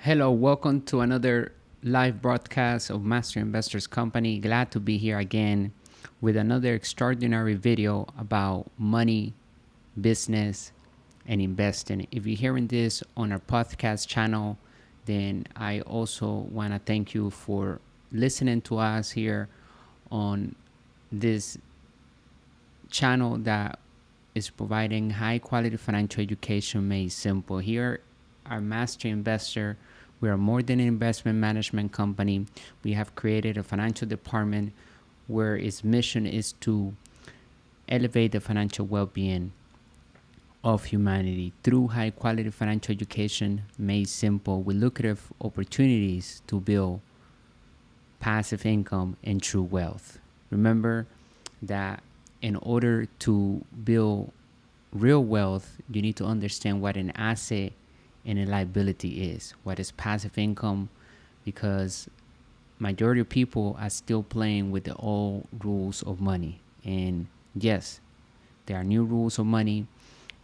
Hello, welcome to another live broadcast of Master Investors Company. Glad to be here again with another extraordinary video about money, business, and investing. If you're hearing this on our podcast channel, then I also want to thank you for listening to us here on this channel that is providing high quality financial education made simple. Here, our Master Investor, we are more than an investment management company. We have created a financial department where its mission is to elevate the financial well-being of humanity through high quality financial education made simple with lucrative opportunities to build passive income and true wealth. Remember that in order to build real wealth, you need to understand what an asset and a liability is. What is passive income? Because majority of people are still playing with the old rules of money. And yes, there are new rules of money,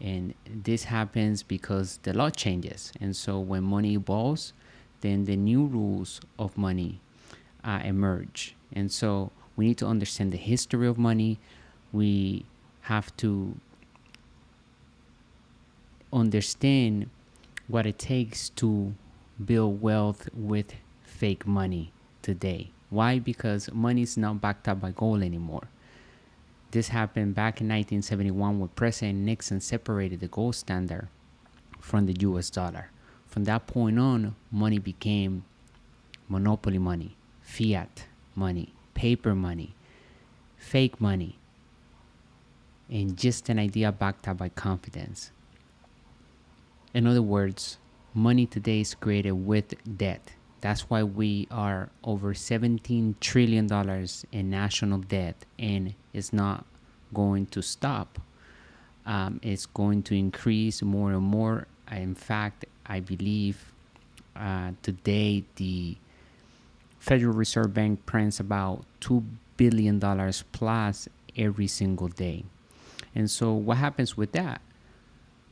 and this happens because the law changes. And so when money evolves, then the new rules of money emerge. And so we need to understand the history of money. We have to understand what it takes to build wealth with fake money today. Why? Because money is not backed up by gold anymore. This happened back in 1971 when President Nixon separated the gold standard from the US dollar. From that point on, money became monopoly money, fiat money, paper money, fake money, and just an idea backed up by confidence. In other words, money today is created with debt. That's why we are over $17 trillion in national debt, and it's not going to stop. It's going to increase more and more. In fact, I believe today the Federal Reserve Bank prints about $2 billion plus every single day. And so what happens with that?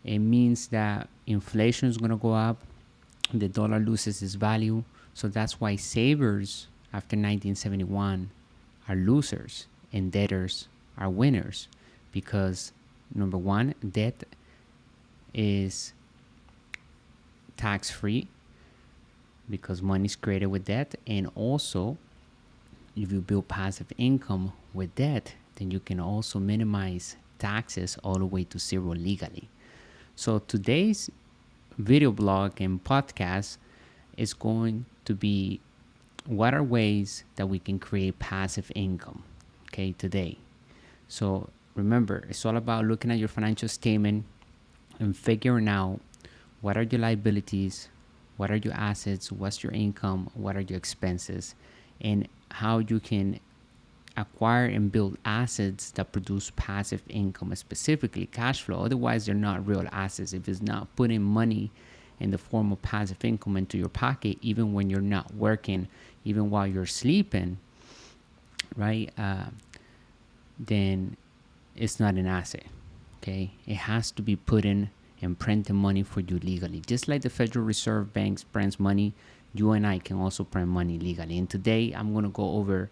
It means that inflation is going to go up, the dollar loses its value. So that's why savers after 1971 are losers and debtors are winners, because number one, debt is tax-free because money is created with debt. And also, if you build passive income with debt, then you can also minimize taxes all the way to zero legally. So today's video blog and podcast is going to be what are ways that we can create passive income, okay, today. So remember, it's all about looking at your financial statement and figuring out what are your liabilities, what are your assets, what's your income, what are your expenses, and how you can acquire and build assets that produce passive income, specifically cash flow. Otherwise, they're not real assets. If it's not putting money in the form of passive income into your pocket, even when you're not working, even while you're sleeping, right? Then it's not an asset. Okay, it has to be put in and printing money for you legally. Just like the Federal Reserve Bank prints money, you and I can also print money legally. And today I'm going to go over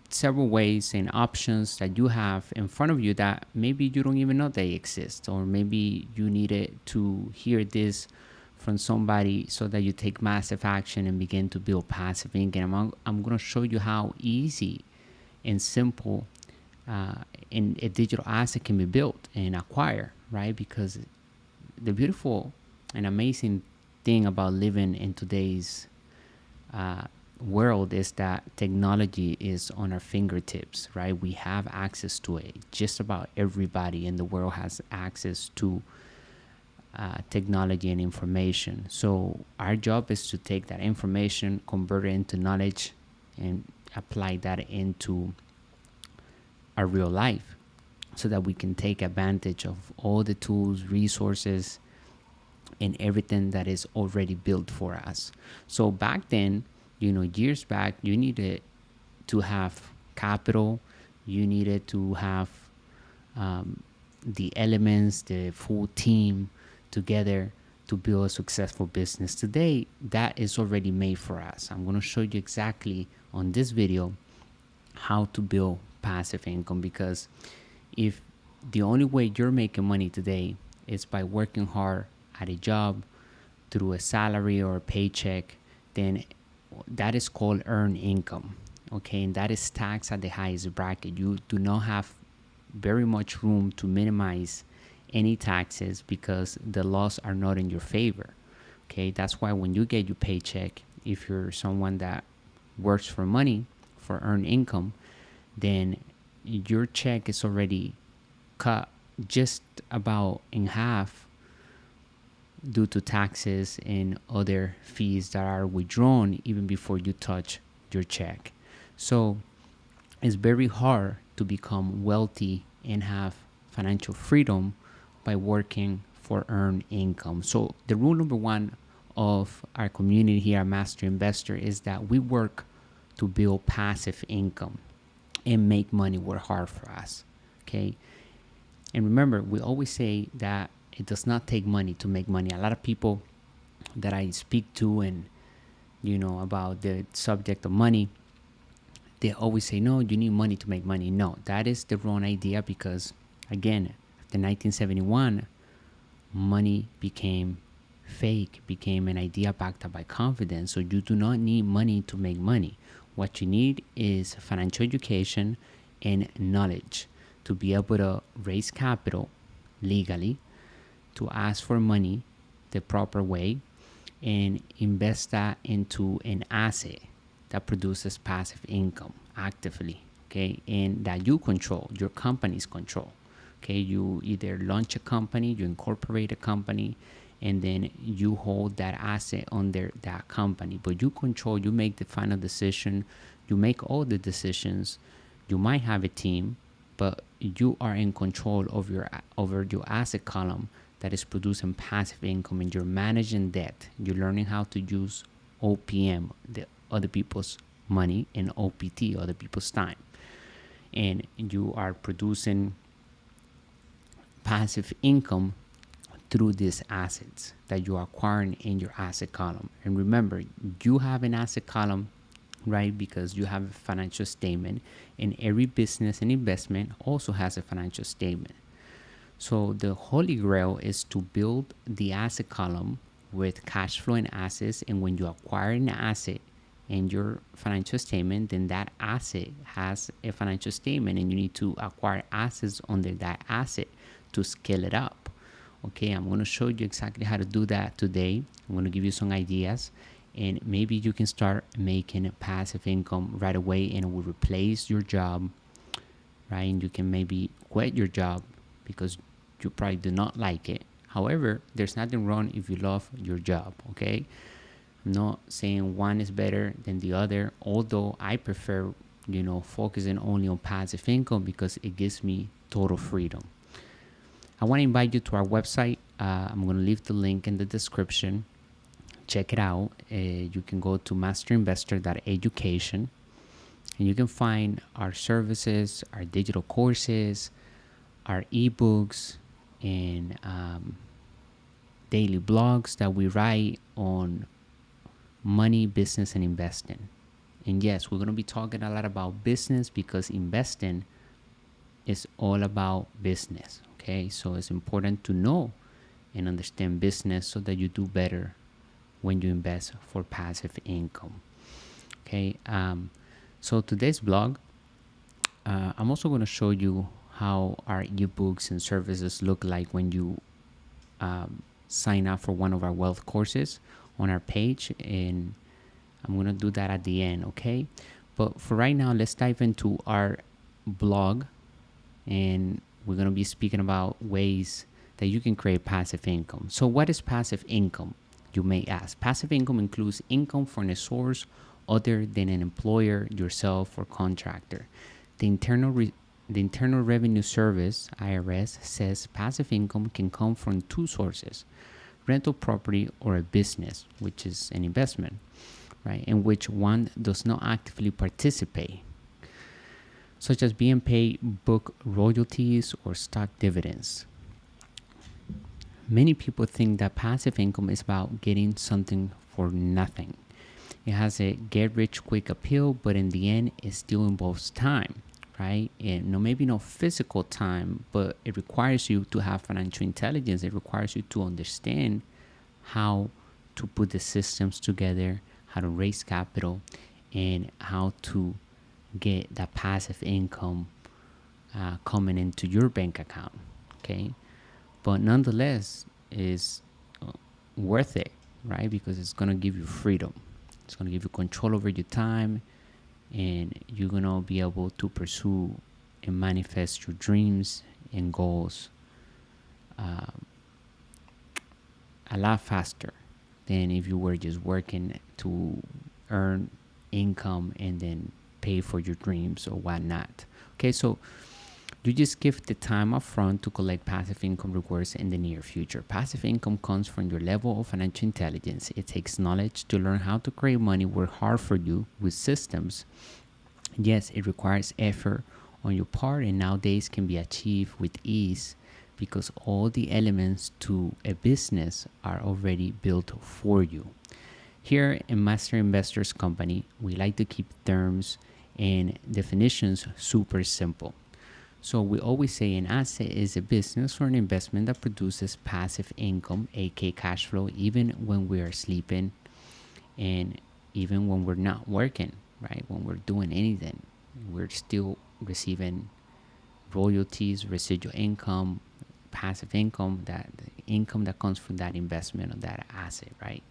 several ways and options that you have in front of you that maybe you don't even know they exist, or maybe you needed to hear this from somebody so that you take massive action and begin to build passive income. I'm going to show you how easy and simple and a digital asset can be built and acquired, right? Because the beautiful and amazing thing about living in today's world is that technology is on our fingertips, right? We have access to it. Just about everybody in the world has access to technology and information. So our job is to take that information, convert it into knowledge, and apply that into our real life so that we can take advantage of all the tools, resources, and everything that is already built for us. So back then, years back, you needed to have capital, you needed to have the elements, the full team together to build a successful business today, that is already made for us. I'm going to show you exactly on this video how to build passive income, because if the only way you're making money today is by working hard at a job through a salary or a paycheck, then that is called earned income. Okay, and that is taxed at the highest bracket. You do not have very much room to minimize any taxes because the laws are not in your favor. Okay, that's why when you get your paycheck, if you're someone that works for money, for earned income, then your check is already cut just about in half due to taxes and other fees that are withdrawn even before you touch your check. So it's very hard to become wealthy and have financial freedom by working for earned income. So the rule number one of our community here at Master Investor is that we work to build passive income and make money work hard for us. Okay. And remember, we always say that it does not take money to make money. A lot of people that I speak to and about the subject of money, they always say, no, you need money to make money. No, that is the wrong idea, because again, after 1971, money became fake, became an idea backed up by confidence. So you do not need money to make money. What you need is financial education and knowledge to be able to raise capital legally, to ask for money the proper way, and invest that into an asset that produces passive income actively, okay, and that you control, your company's control. Okay, you either launch a company, you incorporate a company, and then you hold that asset under that company, but you control, you make the final decision, you make all the decisions. You might have a team, but you are in control of over your asset column that is producing passive income, and you're managing debt. You're learning how to use OPM, the other people's money, and OPT, other people's time, and you are producing passive income through these assets that you are acquiring in your asset column. And remember, you have an asset column, right? Because you have a financial statement, and every business and investment also has a financial statement. So the holy grail is to build the asset column with cash flowing assets. And when you acquire an asset in your financial statement, then that asset has a financial statement, and you need to acquire assets under that asset to scale it up. Okay, I'm going to show you exactly how to do that today. I'm going to give you some ideas, and maybe you can start making passive income right away, and it will replace your job, right? And you can maybe quit your job because you probably do not like it. However, there's nothing wrong if you love your job, okay? I'm not saying one is better than the other, although I prefer, focusing only on passive income because it gives me total freedom. I want to invite you to our website. I'm going to leave the link in the description. Check it out. You can go to masterinvestor.education, and you can find our services, our digital courses, our ebooks, and daily blogs that we write on money, business, and investing. And yes, we're going to be talking a lot about business because investing is all about business. Okay, so it's important to know and understand business so that you do better when you invest for passive income. Okay, so today's blog, I'm also going to show you how our ebooks and services look like when you sign up for one of our wealth courses on our page, and I'm going to do that at the end. Okay, but for right now, let's dive into our blog, and we're going to be speaking about ways that you can create passive income. So what is passive income, you may ask? Passive income includes income from a source other than an employer, yourself, or contractor. The Internal Revenue Service, IRS, says passive income can come from two sources: rental property or a business, which is an investment, right, in which one does not actively participate, such as being paid book royalties or stock dividends. Many people think that passive income is about getting something for nothing. It has a get rich quick appeal, but in the end, it still involves time, right? And no, maybe no physical time, but it requires you to have financial intelligence. It requires you to understand how to put the systems together, how to raise capital, and how to get that passive income coming into your bank account. Okay, but nonetheless, is worth it, right? Because it's gonna give you freedom. It's gonna give you control over your time, and you're gonna be able to pursue and manifest your dreams and goals a lot faster than if you were just working to earn income and then pay for your dreams or whatnot. Okay, so you just give the time up front to collect passive income rewards in the near future. Passive income comes from your level of financial intelligence. It takes knowledge to learn how to create money work hard for you with systems. Yes, it requires effort on your part, and nowadays can be achieved with ease because all the elements to a business are already built for you. Here in Master Investors Company, we like to keep terms and definitions super simple. So we always say an asset is a business or an investment that produces passive income, aka cash flow, even when we are sleeping and even when we're not working, right? When we're doing anything, we're still receiving royalties, residual income, passive income, that income that comes from that investment or that asset, right?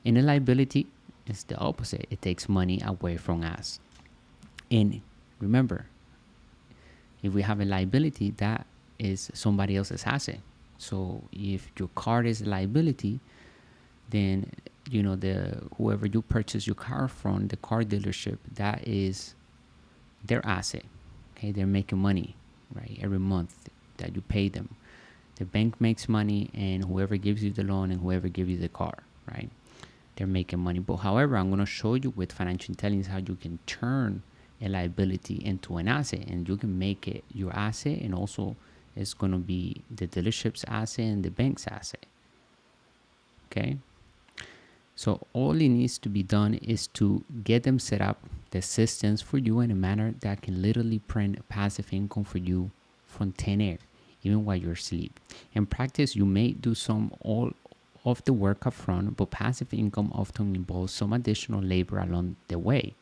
And a liability is the opposite. It takes money away from us. And remember, if we have a liability, that is somebody else's asset. So if your car is a liability, then the whoever you purchase your car from, the car dealership, that is their asset. Okay, they're making money, right, every month that you pay them. The bank makes money, and whoever gives you the loan and whoever gives you the car, right, they're making money. But however, I'm going to show you with financial intelligence how you can turn a liability into an asset, and you can make it your asset, and also it's going to be the dealership's asset and the bank's asset. Okay, so all it needs to be done is to get them set up, the systems for you, in a manner that can literally print passive income for you from thin air, even while you're asleep. In practice, you may do some all of the work up front, but passive income often involves some additional labor along the way.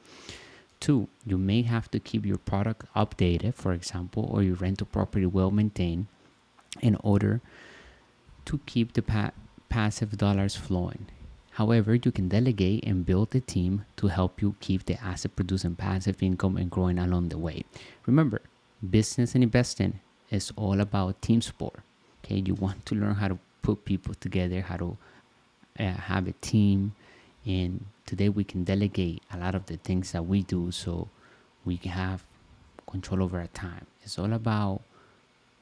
Two, you may have to keep your product updated, for example, or your rental property well maintained in order to keep the passive dollars flowing. However, you can delegate and build a team to help you keep the asset producing passive income and growing along the way. Remember, business and investing is all about team sport. Okay, you want to learn how to put people together, how to have a team, and today we can delegate a lot of the things that we do so we can have control over our time. It's all about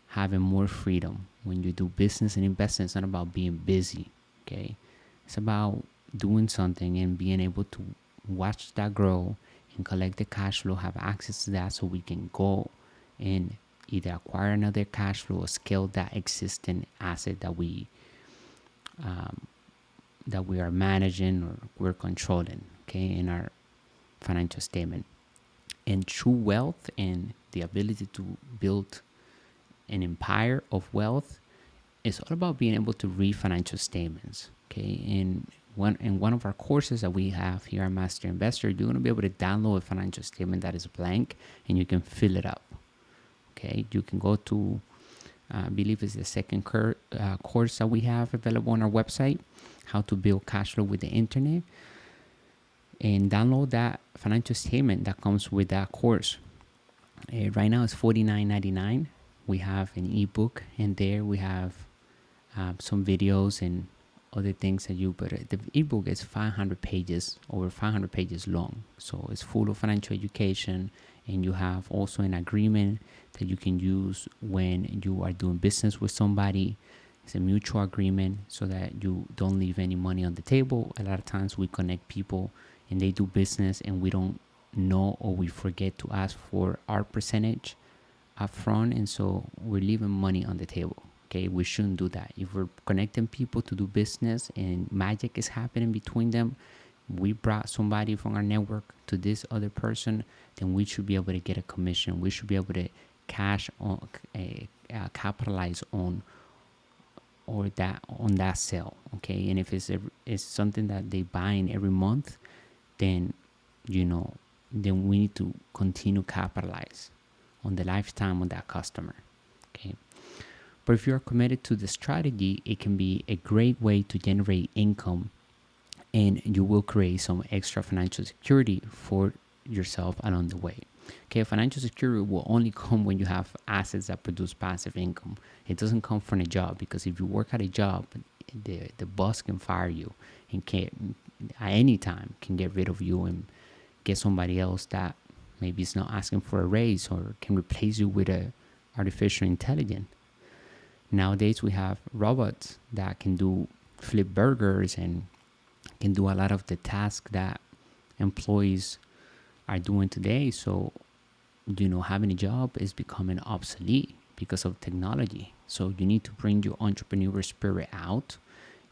having more freedom. When you do business and investing, it's not about being busy. Okay, it's about doing something and being able to watch that grow and collect the cash flow, have access to that, so we can go and either acquire another cash flow or scale that existing asset that we are managing or we're controlling, okay, in our financial statement. And true wealth and the ability to build an empire of wealth is all about being able to read financial statements. Okay, in one of our courses that we have here at Master Investor, you're going to be able to download a financial statement that is blank, and you can fill it up. Okay, you can go to I believe it's the second course that we have available on our website, how to build cash flow with the internet, and download that financial statement that comes with that course. Right now it's $49.99. We have an ebook, and there we have some videos and other things that but the ebook is 500 pages, over 500 pages long. So it's full of financial education, and you have also an agreement that you can use when you are doing business with somebody. It's a mutual agreement so that you don't leave any money on the table. A lot of times we connect people and they do business and we don't know, or we forget to ask for our percentage up front, and so we're leaving money on the table. Okay, we shouldn't do that. If we're connecting people to do business and magic is happening between them, we brought somebody from our network to this other person, then we should be able to get a commission. We should be able to cash on, capitalize on that sale. Okay, and if it's something that they buying every month, then then we need to continue capitalize on the lifetime of that customer. Okay, but if you're committed to the strategy, it can be a great way to generate income, and you will create some extra financial security for yourself along the way. Okay, financial security will only come when you have assets that produce passive income. It doesn't come from a job, because if you work at a job, the boss can fire you and can at any time can get rid of you and get somebody else that maybe is not asking for a raise, or can replace you with a artificial intelligence. Nowadays we have robots that can do flip burgers and can do a lot of the tasks that employees are doing today. So having a job is becoming obsolete because of technology. So you need to bring your entrepreneur spirit out,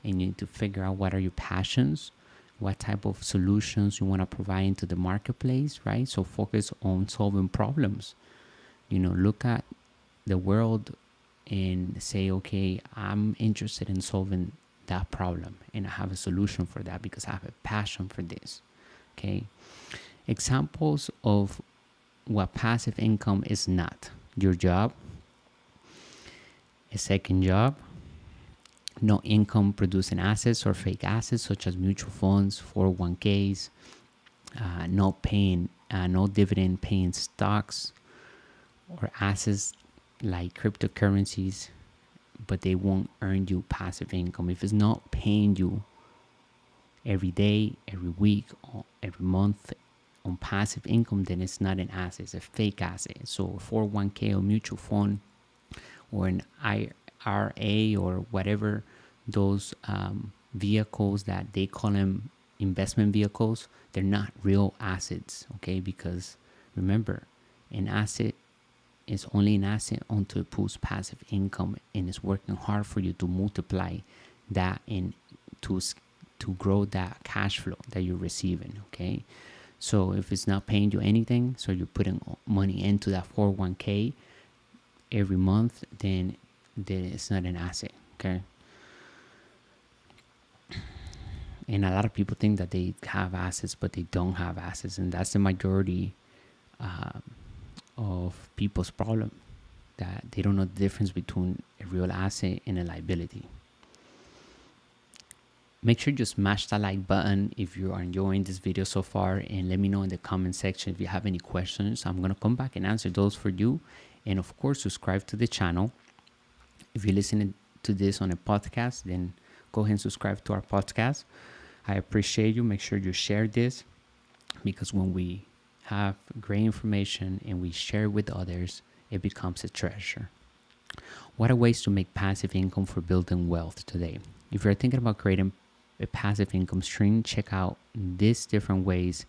and you need to figure out what are your passions, what type of solutions you want to provide into the marketplace, right? So focus on solving problems. Look at the world and say, okay, I'm interested in solving that problem, and I have a solution for that because I have a passion for this. Okay, examples of what passive income is not: your job, a second job, no income producing assets or fake assets such as mutual funds, 401ks, no dividend paying stocks or assets like cryptocurrencies, but they won't earn you passive income. If it's not paying you every day, every week, or every month on passive income, then it's not an asset, it's a fake asset. So 401k or mutual fund or an IRA or whatever those vehicles that they call them investment vehicles, they're not real assets. Okay, because remember, an asset is only an asset until it pulls passive income and is working hard for you to multiply that and to grow that cash flow that you're receiving. Okay, so if it's not paying you anything, so you're putting money into that 401k every month, then it's not an asset. Okay, and a lot of people think that they have assets, but they don't have assets, and that's the majority of people's problem, that they don't know the difference between a real asset and a liability. Make sure you smash that like button if you are enjoying this video so far, and let me know in the comment section if you have any questions. I'm going to come back and answer those for you. And of course, subscribe to the channel. If you're listening to this on a podcast, then go ahead and subscribe to our podcast. I appreciate you. Make sure you share this, because when we have great information and we share it with others, it becomes a treasure. What are ways to make passive income for building wealth today? If you're thinking about creating a passive income stream, check out these different ways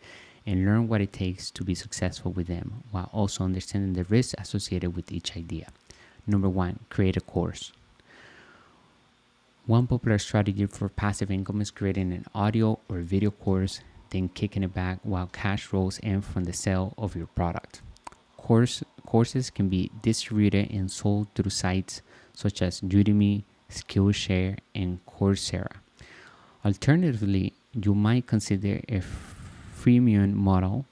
and learn what it takes to be successful with them, while also understanding the risks associated with each idea. Number one, create a course. One popular strategy for passive income is creating an audio or video course, then kicking it back while cash rolls in from the sale of your product. Courses can be distributed and sold through sites such as Udemy, Skillshare, and Coursera. Alternatively, you might consider a freemium model,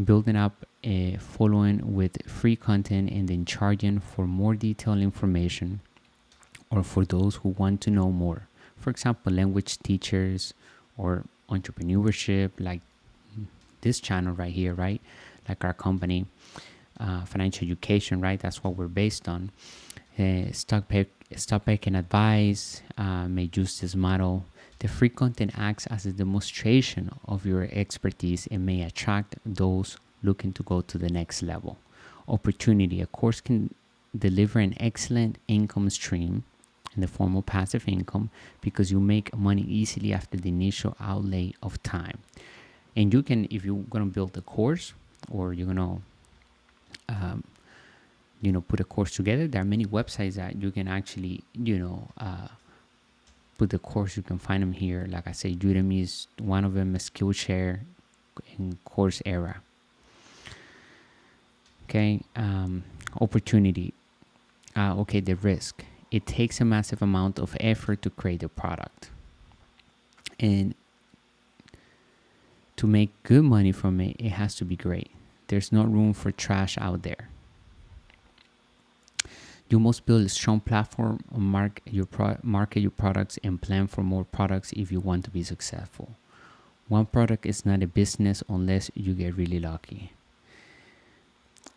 building up a following with free content and then charging for more detailed information, or for those who want to know more. For example, language teachers or entrepreneurship, like this channel right here, right? Like our company, financial education, right? That's what we're based on. Stock pick and advice may use this model. The free content acts as a demonstration of your expertise and may attract those looking to go to the next level. Opportunity. A course can deliver an excellent income stream in the form of passive income, because you make money easily after the initial outlay of time. And you can, if you're going to build a course, or you're going to put a course together. There are many websites that you can actually, put the course. You can find them here. Like I say, Udemy is one of them, Skillshare and Coursera. Okay, opportunity. Okay, the risk. It takes a massive amount of effort to create a product, and to make good money from it, it has to be great. There's no room for trash out there. You must build a strong platform, market your products, and plan for more products if you want to be successful. One product is not a business unless you get really lucky.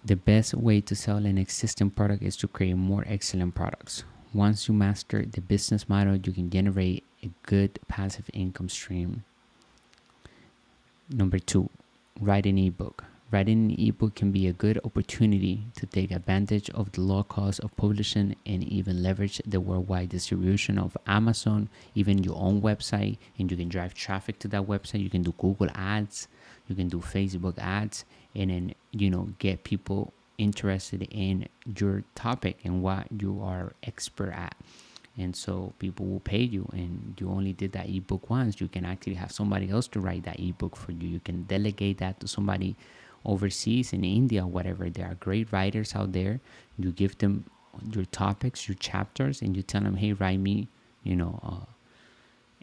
The best way to sell an existing product is to create more excellent products. Once you master the business model, you can generate a good passive income stream. Number 2, write an ebook. Writing an ebook can be a good opportunity to take advantage of the low cost of publishing and even leverage the worldwide distribution of Amazon, even your own website, and you can drive traffic to that website. You can do Google ads, you can do Facebook ads, and then, get people interested in your topic and what you are expert at. And so people will pay you, and you only did that ebook once. You can actually have somebody else to write that ebook for you. You can delegate that to somebody overseas in India, whatever. There are great writers out there. You give them your topics, your chapters, and you tell them, hey, write me,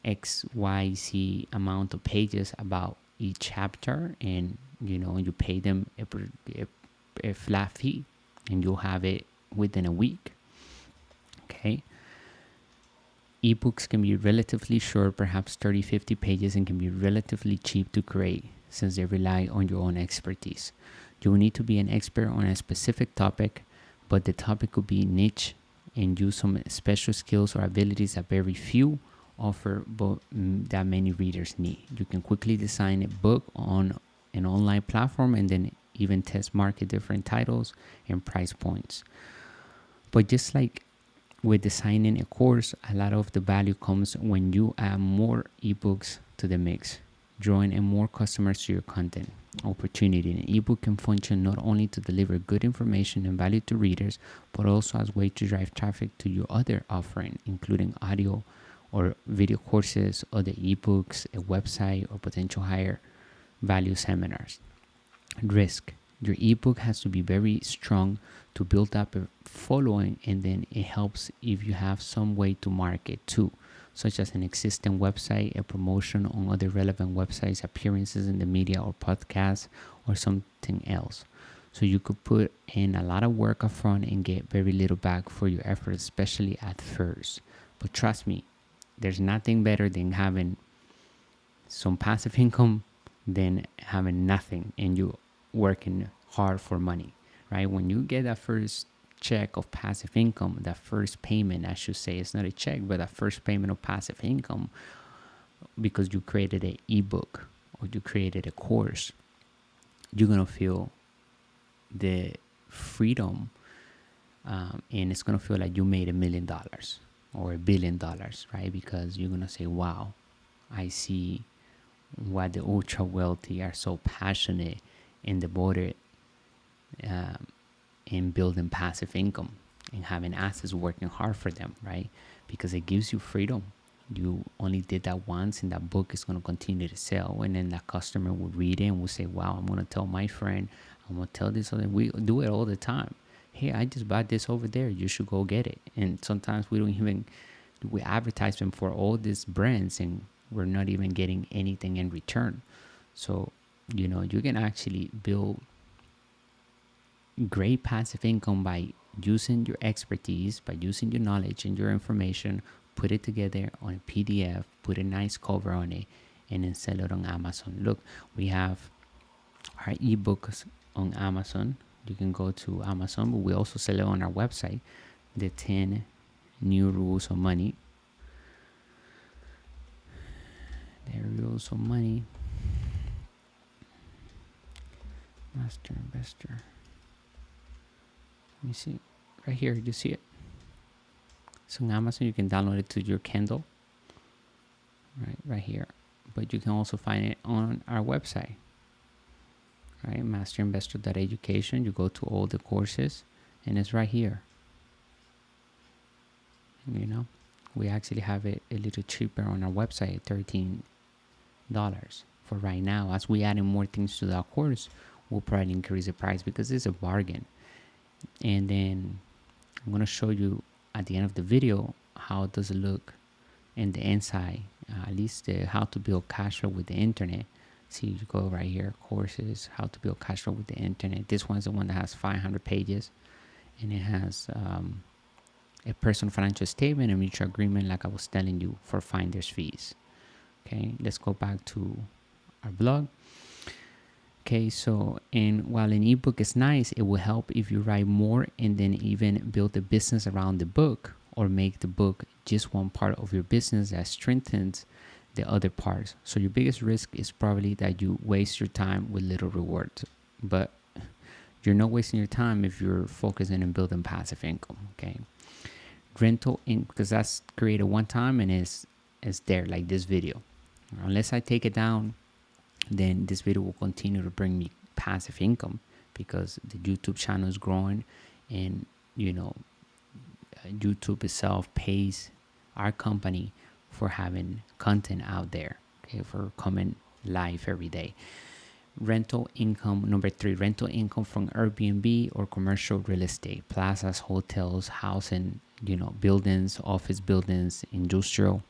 XYZ amount of pages about each chapter, and you pay them a flat fee, and you'll have it within a week. Okay. Ebooks can be relatively short, perhaps 30-50 pages, and can be relatively cheap to create since they rely on your own expertise. You will need to be an expert on a specific topic, but the topic could be niche and use some special skills or abilities that very few offer, but that many readers need. You can quickly design a book on an online platform and then even test market different titles and price points. But just like with designing a course, a lot of the value comes when you add more ebooks to the mix, drawing in more customers to your content. Opportunity. An ebook can function not only to deliver good information and value to readers, but also as a way to drive traffic to your other offering, including audio or video courses, other ebooks, a website, or potential higher value seminars. Risk. Your ebook has to be very strong to build up a following, and then it helps if you have some way to market too, such as an existing website, a promotion on other relevant websites, appearances in the media or podcasts, or something else. So you could put in a lot of work up front and get very little back for your efforts, especially at first. But trust me, there's nothing better than having some passive income than having nothing and you working hard for money, right? When you get that first check of passive income, that first payment, I should say, it's not a check, but that first payment of passive income, because you created an ebook or you created a course, you're gonna feel the freedom, and it's gonna feel like you made $1 million or $1 billion, right? Because you're gonna say, wow, I see why the ultra wealthy are so passionate and devoted in building passive income and having assets working hard for them, right? Because it gives you freedom. You only did that once, and that book is going to continue to sell, and then that customer will read it and will say, wow, I'm going to tell my friend, I'm going to tell this other. We do it all the time. Hey, I just bought this over there, you should go get it. And sometimes we advertise them for all these brands, and we're not even getting anything in return. So you can actually build great passive income by using your expertise, by using your knowledge and your information, put it together on a PDF, put a nice cover on it, and then sell it on Amazon. Look, we have our ebooks on Amazon. You can go to Amazon, but we also sell it on our website, the 10 New Rules of Money. The Rules of Money. Master Investor. Let me see. Right here, you see it. So on Amazon, you can download it to your Kindle. Right here. But you can also find it on our website. Right, masterinvestor.education. You go to all the courses, and it's right here. You know, we actually have it a little cheaper on our website, $13 for right now. As we adding more things to that course, we'll probably increase the price because it's a bargain. And then I'm gonna show you at the end of the video how does it look in the inside, at least how to build cash flow with the internet. See, you go right here, courses, how to build cash flow with the internet. This one's the one that has 500 pages, and it has a personal financial statement and mutual agreement, like I was telling you, for finder's fees. Okay, let's go back to our blog. Okay, so, and while an ebook is nice, it will help if you write more and then even build a business around the book, or make the book just one part of your business that strengthens the other parts. So your biggest risk is probably that you waste your time with little rewards, but you're not wasting your time if you're focusing on building passive income. Okay, rental income, because that's created one time and is there, like this video. Unless I take it down, then this video will continue to bring me passive income, because the YouTube channel is growing, and you know, YouTube itself pays our company for having content out there, okay, for coming live every day. Rental income, number 3, rental income from Airbnb or commercial real estate, plazas, hotels, housing, you know, buildings, office buildings, industrial.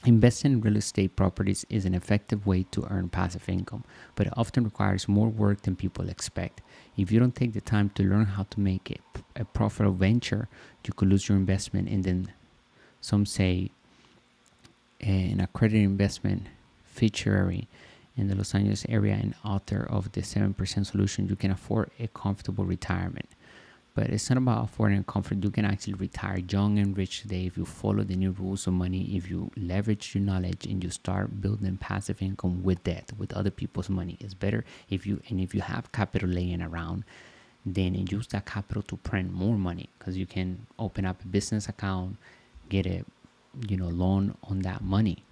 Investing in real estate properties is an effective way to earn passive income, but it often requires more work than people expect. If you don't take the time to learn how to make it a profitable venture, you could lose your investment. And then some say an accredited investment fiduciary in the Los Angeles area and author of the 7% Solution, you can afford a comfortable retirement. But it's not about affording comfort. You can actually retire young and rich today if you follow the new rules of money, if you leverage your knowledge and you start building passive income with debt, with other people's money. It's better if you have capital laying around, then use that capital to print more money, because you can open up a business account, get a loan on that money.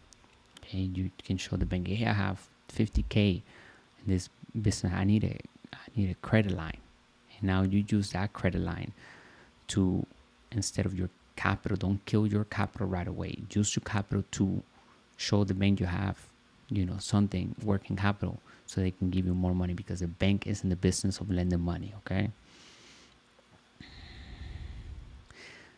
Okay, you can show the bank, hey, I have 50K in this business. I need a credit line. And now you use that credit line to, instead of your capital, don't kill your capital right away. Use your capital to show the bank you have, something, working capital, so they can give you more money, because the bank is in the business of lending money. Okay.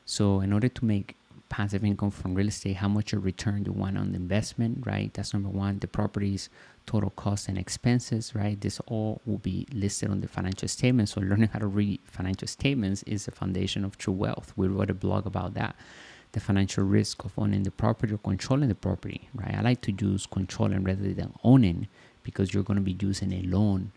So in order to make passive income from real estate, how much a return you want on the investment, right? That's number 1. The property's total costs and expenses, right? This all will be listed on the financial statements. So learning how to read financial statements is the foundation of true wealth. We wrote a blog about that. The financial risk of owning the property or controlling the property, right? I like to use controlling rather than owning, because you're going to be using a loan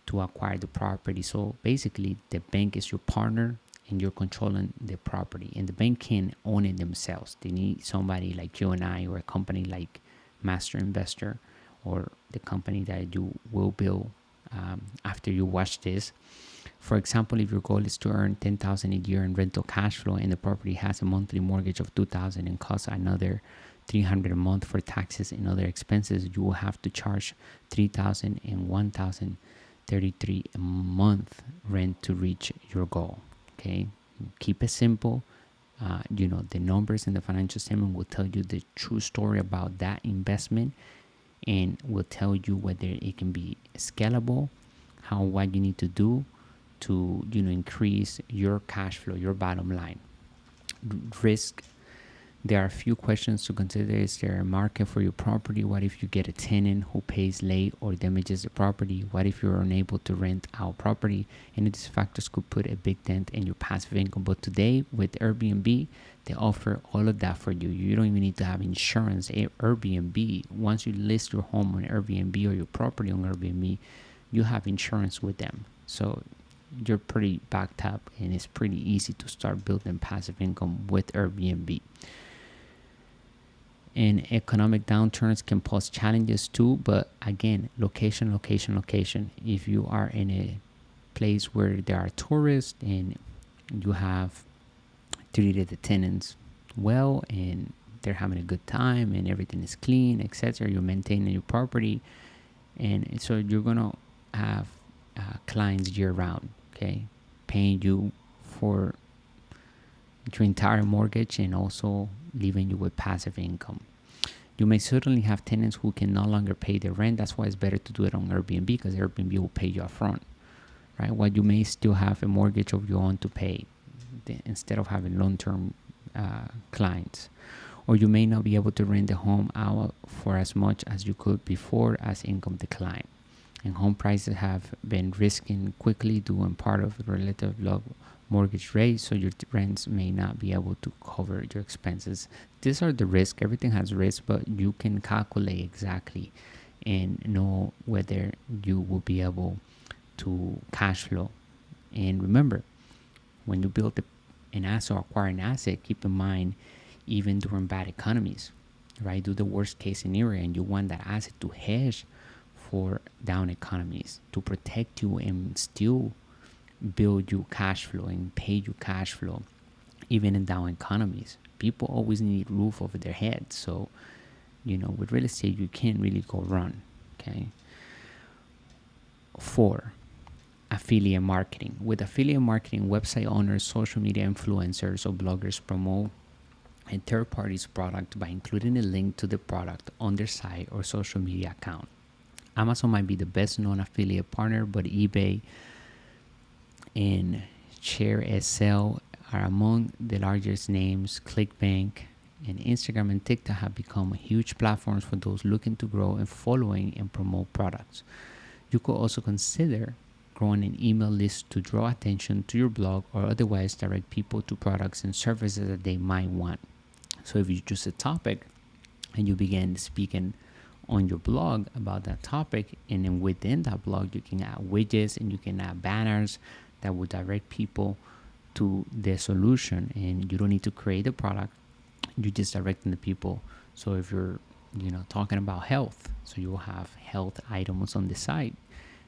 to acquire the property. So basically, the bank is your partner and you're controlling the property, and the bank can own it themselves. They need somebody like you and I, or a company like Master Investor, or the company that you will build after you watch this. For example, if your goal is to earn $10,000 a year in rental cash flow, and the property has a monthly mortgage of $2,000 and costs another $300 a month for taxes and other expenses, you will have to charge $3,000 and $1,033 a month rent to reach your goal. Okay, keep it simple. The numbers in the financial statement will tell you the true story about that investment, and will tell you whether it can be scalable, what you need to do to increase your cash flow, your bottom line. Risk. There are a few questions to consider. Is there a market for your property? What if you get a tenant who pays late or damages the property? What if you're unable to rent out property? Any of these factors could put a big dent in your passive income. But today with Airbnb, they offer all of that for you. You don't even need to have insurance. Airbnb, once you list your home on Airbnb or your property on Airbnb, you have insurance with them. So you're pretty backed up, and it's pretty easy to start building passive income with Airbnb. And economic downturns can pose challenges too, but again, location. If you are in a place where there are tourists and you have treated the tenants well and they're having a good time and everything is clean, etc., you're maintaining your property, and so you're gonna have clients year round, okay, paying you for your entire mortgage and also leaving you with passive income. You may certainly have tenants who can no longer pay their rent. That's why it's better to do it on Airbnb, because Airbnb will pay you upfront, right? While you may still have a mortgage of your own to pay instead of having long-term clients. Or you may not be able to rent the home out for as much as you could before as income decline. And home prices have been rising quickly due in part of relative low mortgage rates, so your rents may not be able to cover your expenses. These are the risks. Everything has risk, but you can calculate exactly and know whether you will be able to cash flow. And remember, when you build an asset or acquire an asset, keep in mind, even during bad economies, right? Do the worst case scenario, and you want that asset to hedge for down economies, to protect you and still build you cash flow and pay you cash flow even in down economies. People always need roof over their heads, so with real estate you can't really go wrong. Okay. 4, affiliate marketing. With affiliate marketing, website owners, social media influencers, or bloggers promote a third party's product by including a link to the product on their site or social media account. Amazon might be the best known affiliate partner, but eBay and ShareSell are among the largest names. ClickBank and Instagram and TikTok have become huge platforms for those looking to grow and following and promote products. You could also consider growing an email list to draw attention to your blog or otherwise direct people to products and services that they might want. So if you choose a topic and you begin speaking on your blog about that topic, and then within that blog you can add widgets and you can add banners that will direct people to the solution, and you don't need to create the product, you're just directing the people. So if you're talking about health, so you will have health items on the site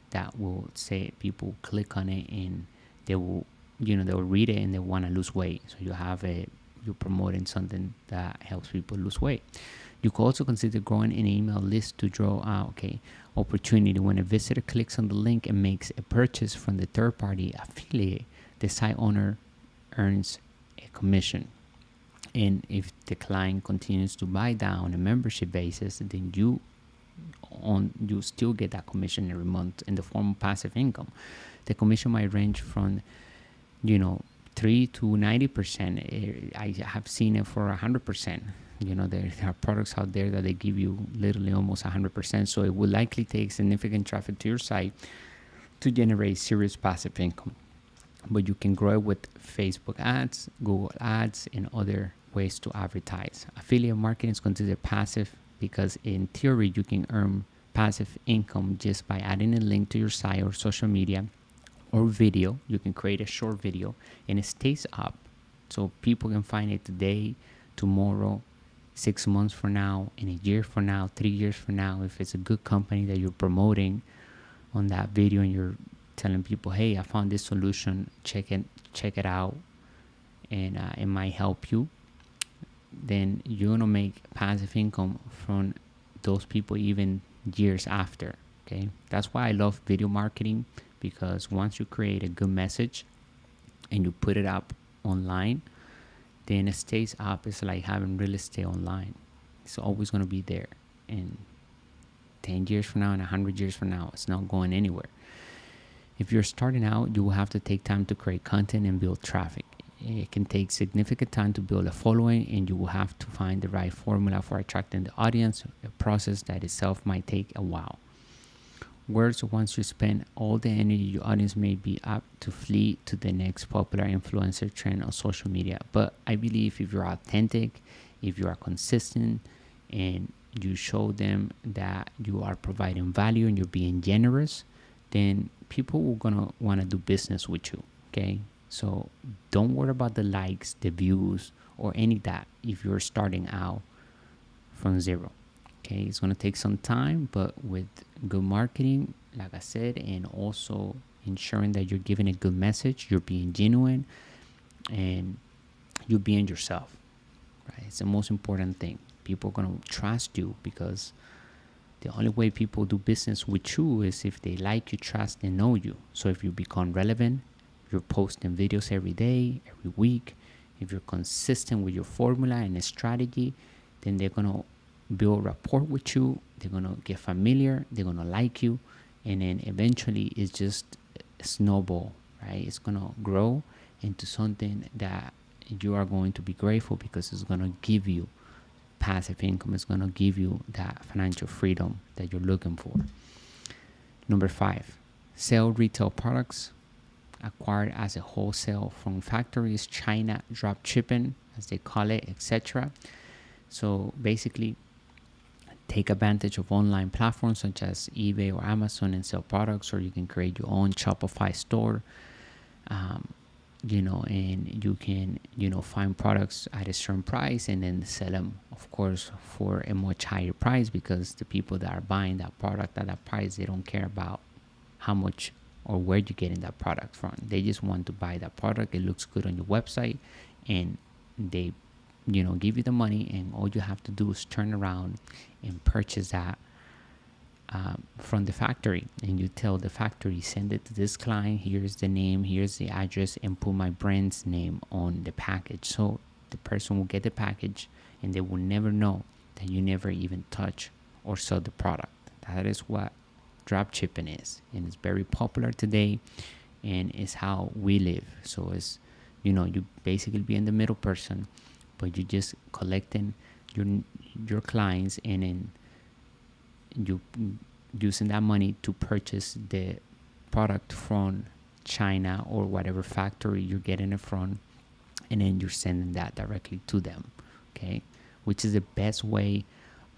that will say people click on it and they will they'll read it and they want to lose weight. So you're promoting something that helps people lose weight. You could also consider growing an email list to draw out opportunity. When a visitor clicks on the link and makes a purchase from the third-party affiliate, the site owner earns a commission. And if the client continues to buy that on a membership basis, then you still get that commission every month in the form of passive income. The commission might range from 3 to 90%. I have seen it for 100%. There are products out there that they give you literally almost 100%. So it will likely take significant traffic to your site to generate serious passive income. But you can grow it with Facebook ads, Google ads, and other ways to advertise. Affiliate marketing is considered passive because in theory you can earn passive income just by adding a link to your site or social media or video. You can create a short video and it stays up, so people can find it today, tomorrow, 6 months from now, in a year from now, 3 years from now. If it's a good company that you're promoting on that video and you're telling people, hey, I found this solution, check it out, and it might help you, then you're gonna make passive income from those people even years after. Okay, that's why I love video marketing, because once you create a good message and you put it up online, then it stays up. It's like having real estate online. It's always going to be there. And 10 years from now and 100 years from now, it's not going anywhere. If you're starting out, you will have to take time to create content and build traffic. It can take significant time to build a following, and you will have to find the right formula for attracting the audience, a process that itself might take a while. Whereas once you spend all the energy, your audience may be apt to flee to the next popular influencer trend on social media. But I believe if you're authentic, if you are consistent, and you show them that you are providing value and you're being generous, then people are gonna want to do business with you. Okay, so don't worry about the likes, the views, or any of that if you're starting out from zero. Okay, it's going to take some time, but with good marketing, like I said, and also ensuring that you're giving a good message, you're being genuine, and you're being yourself, right? It's the most important thing. People are going to trust you, because the only way people do business with you is if they like you, trust, and know you. So if you become relevant, you're posting videos every day, every week, if you're consistent with your formula and a strategy, then they're gonna build rapport with you. They're gonna get familiar. They're gonna like you, and then eventually it's just a snowball, right? It's gonna grow into something that you are going to be grateful because it's gonna give you passive income. It's gonna give you that financial freedom that you're looking for. Number 5, sell retail products acquired as a wholesale from factories, China drop shipping, as they call it, etc. So basically, take advantage of online platforms such as eBay or Amazon and sell products, or you can create your own Shopify store. And you can, find products at a certain price and then sell them, of course, for a much higher price, because the people that are buying that product at that price, they don't care about how much or where you're getting that product from. They just want to buy that product. It looks good on your website, and they, give you the money, and all you have to do is turn around and purchase that from the factory. And you tell the factory, send it to this client, here's the name, here's the address, and put my brand's name on the package. So the person will get the package, and they will never know that you never even touch or sell the product. That is what drop shipping is, and it's very popular today, and it's how we live. So it's, you basically being the middle person, but you just collecting your clients, and then you using that money to purchase the product from China or whatever factory you're getting it from, and then you're sending that directly to them. Okay, which is the best way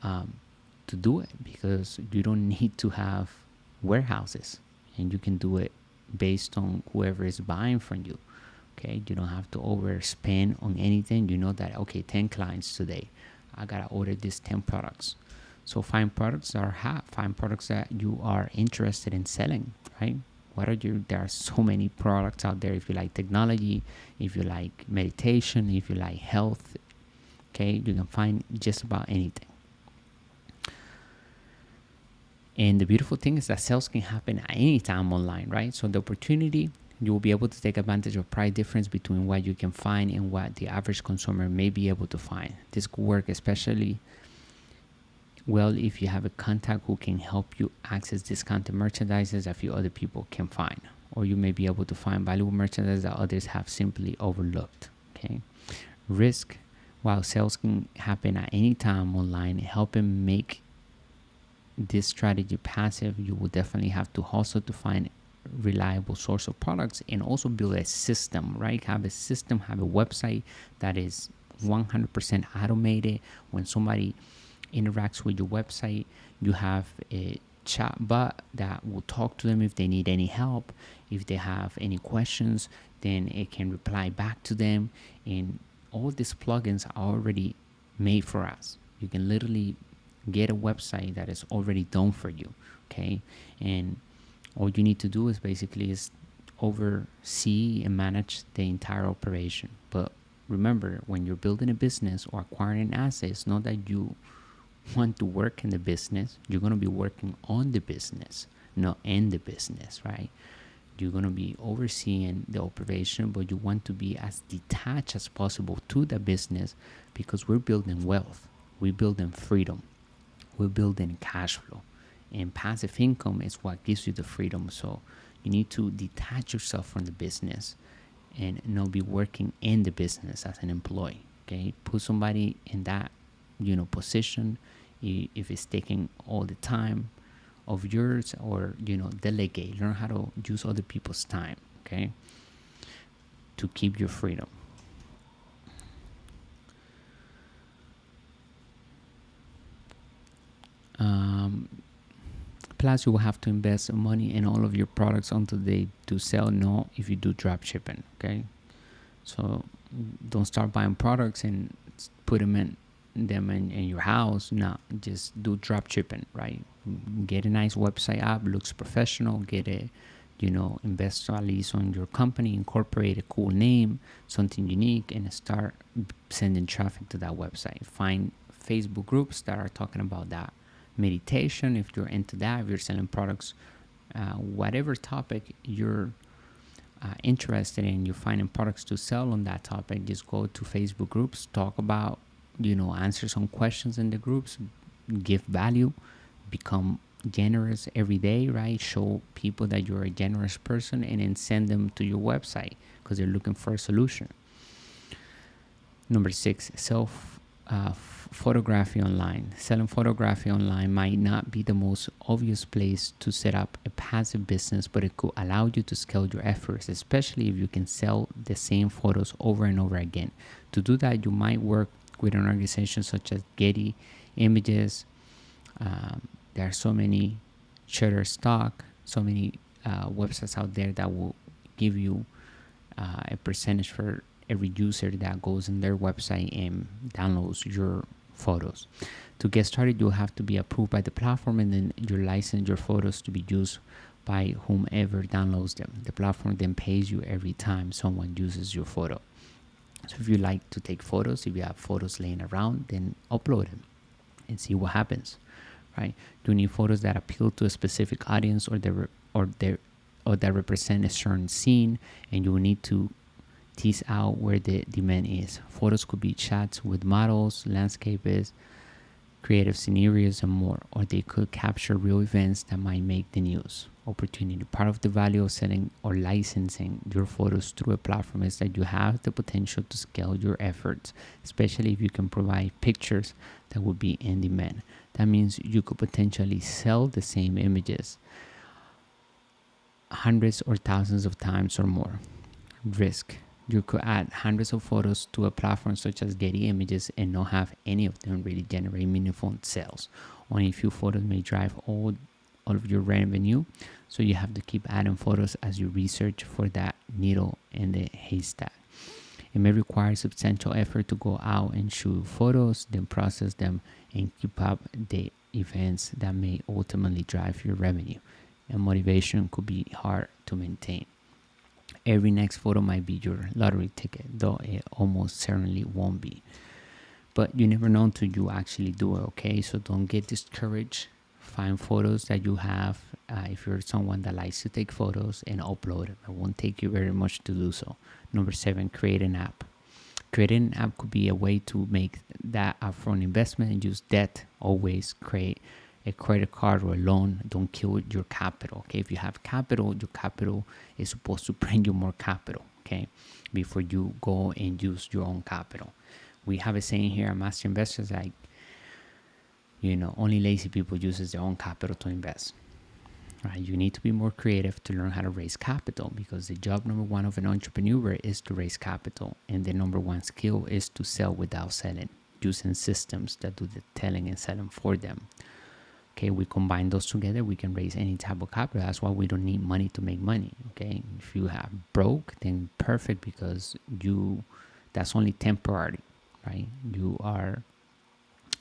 to do it, because you don't need to have warehouses, and you can do it based on whoever is buying from you. Okay, you don't have to overspend on anything. You know that, okay, 10 clients today, I gotta order these 10 products. So find products that you are interested in selling, right? There are so many products out there. If you like technology, if you like meditation, if you like health, okay, you can find just about anything. And the beautiful thing is that sales can happen at any time online, right? So the opportunity, you will be able to take advantage of price difference between what you can find and what the average consumer may be able to find. This could work especially well if you have a contact who can help you access discounted merchandise a few other people can find, or you may be able to find valuable merchandise that others have simply overlooked. Okay, risk, while sales can happen at any time online, helping make this strategy passive, you will definitely have to hustle to find reliable source of products, and also build a system, right? Have a system, have a website that is 100% automated. When somebody interacts with your website, you have a chat bot that will talk to them if they need any help. If they have any questions, then it can reply back to them. And all these plugins are already made for us. You can literally get a website that is already done for you. Okay, and all you need to do is basically oversee and manage the entire operation. But remember, when you're building a business or acquiring assets, know that you want to work in the business. You're going to be working on the business, not in the business, right? You're going to be overseeing the operation, but you want to be as detached as possible to the business, because we're building wealth, we're building freedom, we're building cash flow, and passive income is what gives you the freedom. So you need to detach yourself from the business and not be working in the business as an employee. Okay, put somebody in that position. If it's taking all the time of yours, or delegate, learn how to use other people's time, okay, to keep your freedom. Plus, you will have to invest money in all of your products until they do sell. No, if you do drop shipping, okay. So don't start buying products and put them in your house. No, just do drop shipping, right? Get a nice website up, looks professional. Get a invest at least on your company, incorporate a cool name, something unique, and start sending traffic to that website. Find Facebook groups that are talking about that. Meditation, if you're into that, if you're selling products, whatever topic you're interested in, you finding products to sell on that topic, just go to Facebook groups, talk about, answer some questions in the groups, give value, become generous every day, right? Show people that you're a generous person, and then send them to your website because they're looking for a solution. Number 6, photography online. Selling photography online might not be the most obvious place to set up a passive business, but it could allow you to scale your efforts, especially if you can sell the same photos over and over again. To do that, you might work with an organization such as Getty Images. There are so many Shutterstock, so many websites out there that will give you a percentage for every user that goes in their website and downloads your photos. To get started, you'll have to be approved by the platform, and then you license your photos to be used by whomever downloads them. The platform then pays you every time someone uses your photo. So if you like to take photos, if you have photos laying around, then upload them and see what happens, right? You need photos that appeal to a specific audience or that represent a certain scene, and you will need to tease out where the demand is. Photos could be shots with models, landscapes, creative scenarios, and more, or they could capture real events that might make the news. Opportunity. Part of the value of selling or licensing your photos through a platform is that you have the potential to scale your efforts, especially if you can provide pictures that would be in demand. That means you could potentially sell the same images hundreds or thousands of times or more. Risk. You could add hundreds of photos to a platform such as Getty Images and not have any of them really generate meaningful sales. Only a few photos may drive all of your revenue, so you have to keep adding photos as you research for that needle in the haystack. It may require substantial effort to go out and shoot photos, then process them, and keep up the events that may ultimately drive your revenue. And motivation could be hard to maintain. Every next photo might be your lottery ticket, though it almost certainly won't be. But you never know until you actually do it, okay? So don't get discouraged. Find photos that you have. If you're someone that likes to take photos, and upload them. It won't take you very much to do so. Number 7, create an app. Creating an app could be a way to make that upfront investment and use debt. Always create a credit card or a loan. Don't kill your capital, okay? If you have capital, your capital is supposed to bring you more capital, okay? Before you go and use your own capital. We have a saying here at Master Investors, like, only lazy people uses their own capital to invest, right? You need to be more creative to learn how to raise capital, because the job number 1 of an entrepreneur is to raise capital, and the number 1 skill is to sell without selling, using systems that do the telling and selling for them. Okay, we combine those together, we can raise any type of capital. That's why we don't need money to make money, okay? If you have broke, then perfect, because that's only temporary, right? You are,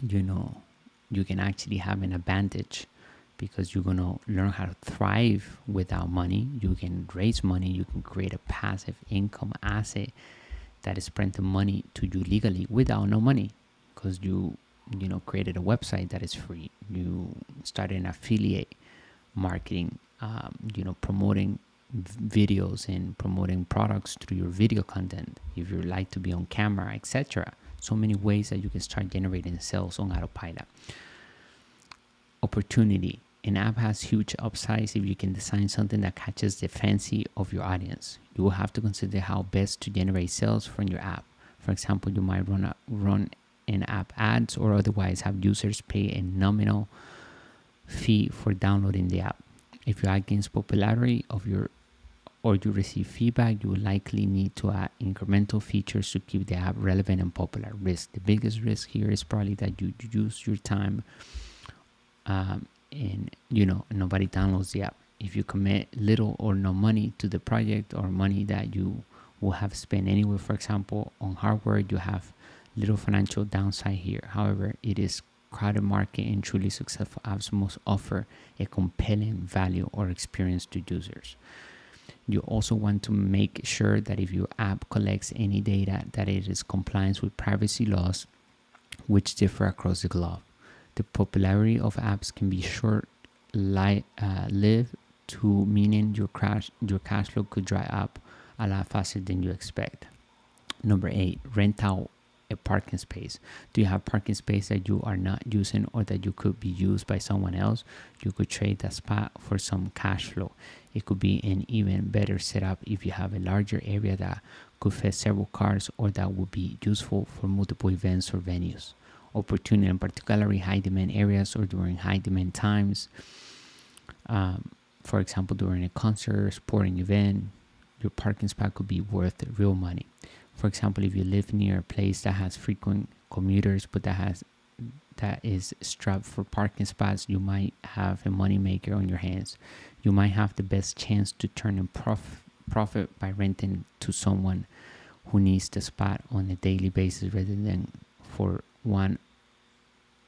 you can actually have an advantage, because you're going to learn how to thrive without money. You can raise money, you can create a passive income asset that is printing money to you legally without no money, because you created a website that is free. You started an affiliate marketing, promoting videos and promoting products through your video content. If you like to be on camera, etc. So many ways that you can start generating sales on autopilot. Opportunity. An app has huge upsides if you can design something that catches the fancy of your audience. You will have to consider how best to generate sales from your app. For example, you might run in-app ads, or otherwise have users pay a nominal fee for downloading the app. If your ad gains popularity or you receive feedback, you will likely need to add incremental features to keep the app relevant and popular. Risk. The biggest risk here is probably that you use your time and nobody downloads the app. If you commit little or no money to the project, or money that you will have spent anyway, for example, on hardware, you have little financial downside here. However, it is crowded market, and truly successful apps must offer a compelling value or experience to users. You also want to make sure that if your app collects any data, that it is compliant with privacy laws, which differ across the globe. The popularity of apps can be short-lived, to meaning your cash flow could dry up a lot faster than you expect. Number 8, rent out a parking space. Do you have parking space that you are not using or that you could be used by someone else? You could trade that spot for some cash flow. It could be an even better setup if you have a larger area that could fit several cars or that would be useful for multiple events or venues. Opportunity in particularly high demand areas or during high demand times. For example, during a concert or sporting event, your parking spot could be worth real money. For example, if you live near a place that has frequent commuters but that is strapped for parking spots, you might have a money maker on your hands. You might have the best chance to turn in profit by renting to someone who needs the spot on a daily basis rather than for one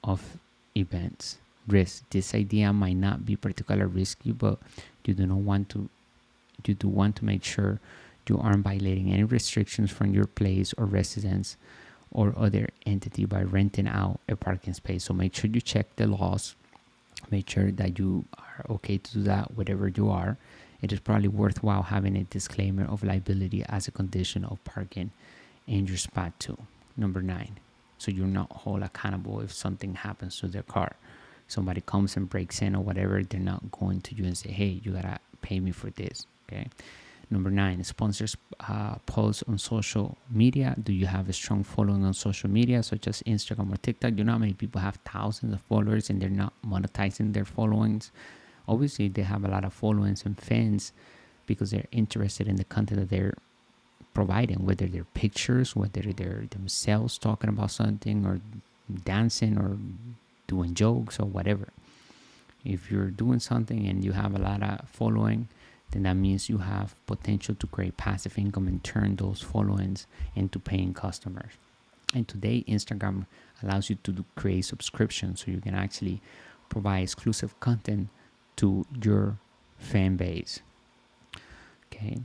of events. Risk. This idea might not be particularly risky, but you do want to make sure you aren't violating any restrictions from your place or residence or other entity by renting out a parking space. So make sure you check the laws. Make sure that you are okay to do that, whatever you are. It is probably worthwhile having a disclaimer of liability as a condition of parking in your spot too. Number 9, so you're not held accountable if something happens to their car. Somebody comes and breaks in or whatever, they're not going to you and say, hey, you gotta pay me for this. Okay. Number 9, sponsors posts on social media. Do you have a strong following on social media, such as Instagram or TikTok? You know how many people have thousands of followers and they're not monetizing their followings? Obviously, they have a lot of followings and fans because they're interested in the content that they're providing, whether they're pictures, whether they're themselves talking about something or dancing or doing jokes or whatever. If you're doing something and you have a lot of following, then that means you have potential to create passive income and turn those followings into paying customers. And today, Instagram allows you to create subscriptions so you can actually provide exclusive content to your fan base. Okay.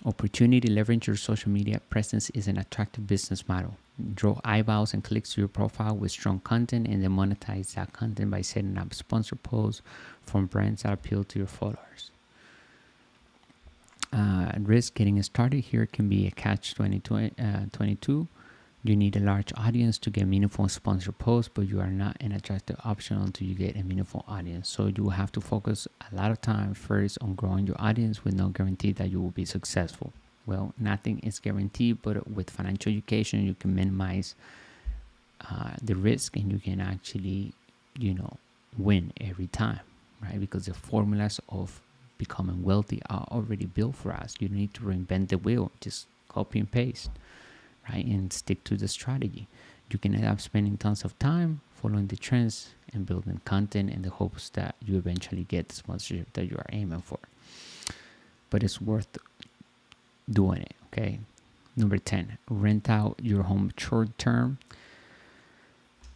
Opportunity. Leverage your social media presence is an attractive business model. Draw eyeballs and clicks to your profile with strong content and then monetize that content by setting up sponsor posts from brands that appeal to your followers. Risk. Getting started here can be a catch-22. You need a large audience to get meaningful sponsor posts, but you are not an attractive option until you get a meaningful audience. So you will have to focus a lot of time first on growing your audience with no guarantee that you will be successful. Well, nothing is guaranteed, but with financial education, you can minimize the risk and you can actually, win every time, right? Because the formulas of becoming wealthy are already built for us. You don't need to reinvent the wheel, just copy and paste, right? And stick to the strategy. You can end up spending tons of time following the trends and building content in the hopes that you eventually get the sponsorship that you are aiming for. But it's worth doing it, okay? Number 10, rent out your home short term.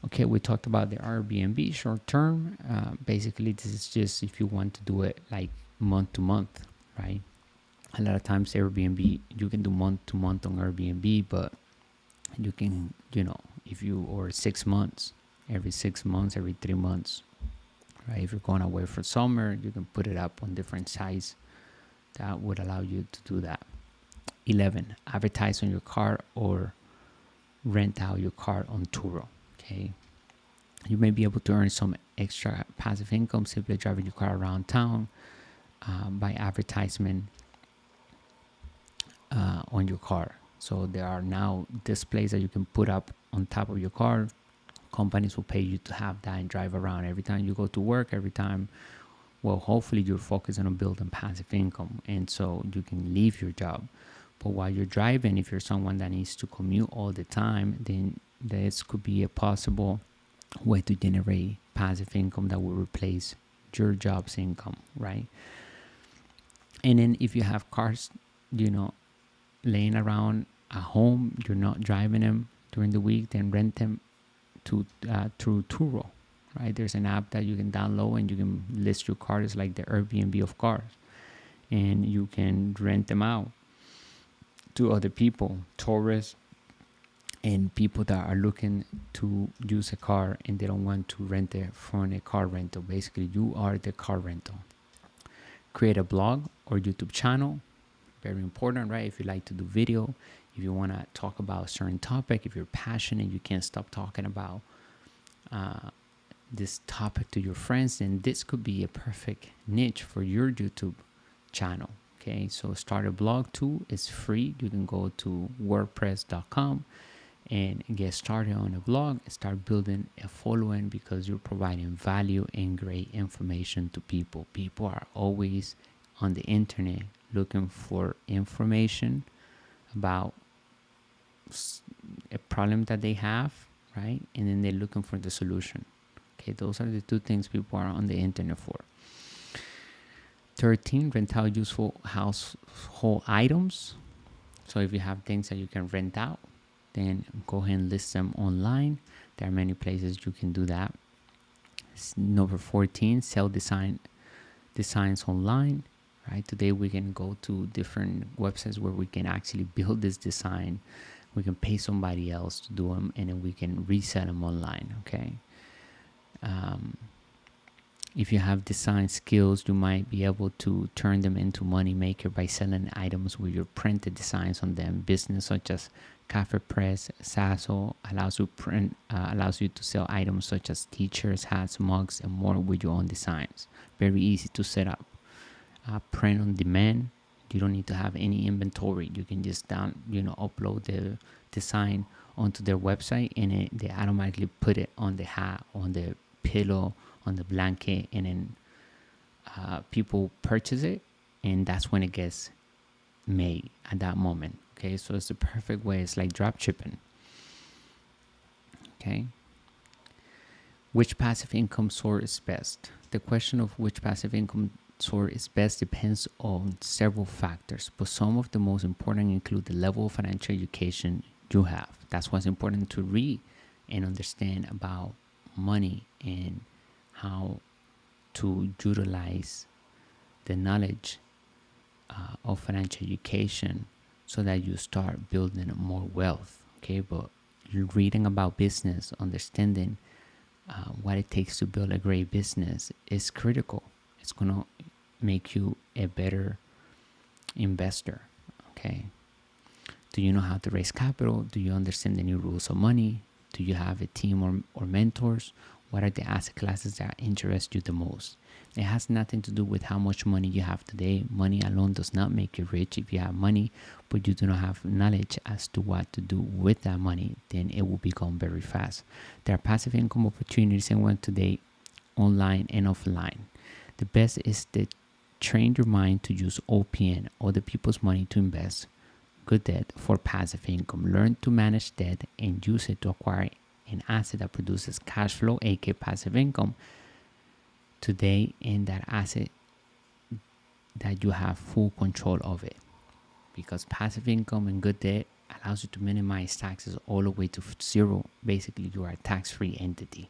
Okay, we talked about the Airbnb short term. Basically, this is just if you want to do it like month to month, right? A lot of times Airbnb, you can do month to month on Airbnb, but you can, if you, or 6 months, every 6 months, every 3 months, right? If you're going away for summer, you can put it up on different sites that would allow you to do that. 11, advertise on your car or rent out your car on Turo. Okay, you may be able to earn some extra passive income simply driving your car around town by advertisement on your car. So there are now displays that you can put up on top of your car. Companies will pay you to have that and drive around every time you go to work, every time. Well, hopefully you're focusing on building passive income and so you can leave your job. But while you're driving, if you're someone that needs to commute all the time, then this could be a possible way to generate passive income that will replace your job's income, right? And then if you have cars, laying around at home, you're not driving them during the week, then rent them through Turo, right? There's an app that you can download and you can list your cars like the Airbnb of cars, and you can rent them out to other people, tourists, and people that are looking to use a car and they don't want to rent it from a car rental. Basically, you are the car rental. Create a blog or YouTube channel. Very important, right? If you like to do video, if you want to talk about a certain topic, if you're passionate, you can't stop talking about this topic to your friends, then this could be a perfect niche for your YouTube channel. Okay, so start a blog too. It's free. You can go to wordpress.com and get started on a blog and start building a following, because you're providing value and great information to people. People are always on the internet looking for information about a problem that they have, right? And then they're looking for the solution. Okay, those are the two things people are on the internet for. 13, rent out useful household items. So if you have things that you can rent out, then go ahead and list them online. There are many places you can do that. Number 14, sell designs online. Right? Today we can go to different websites where we can actually build this design. We can pay somebody else to do them, and then we can resell them online. Okay. If you have design skills, you might be able to turn them into money maker by selling items with your printed designs on them. Business such as Cafe Press, Sasso allows you to sell items such as t-shirts, hats, mugs, and more with your own designs. Very easy to set up. Print on demand. You don't need to have any inventory. You can just upload the design onto their website, and they automatically put it on the hat, on the pillow, on the blanket, and then people purchase it, and that's when it gets made at that moment. Okay, so it's the perfect way. It's like drop shipping. Okay. Which passive income source is best? The question of which passive income source is best depends on several factors, but some of the most important include the level of financial education you have. That's what's important to read and understand about money and how to utilize the knowledge of financial education so that you start building more wealth. Okay, but reading about business, understanding what it takes to build a great business is critical. It's gonna make you a better investor. Okay, do you know how to raise capital? Do you understand the new rules of money? Do you have a team or mentors? What are the asset classes that interest you the most? It has nothing to do with how much money you have today. Money alone does not make you rich. If you have money, but you do not have knowledge as to what to do with that money, then it will become very fast. There are passive income opportunities in one today, online and offline. The best is to train your mind to use OPM, other people's money, to invest good debt for passive income. Learn to manage debt and use it to acquire an asset that produces cash flow, aka passive income, today, and that asset that you have full control of it. Because passive income and good debt allows you to minimize taxes all the way to zero. Basically, you are a tax-free entity.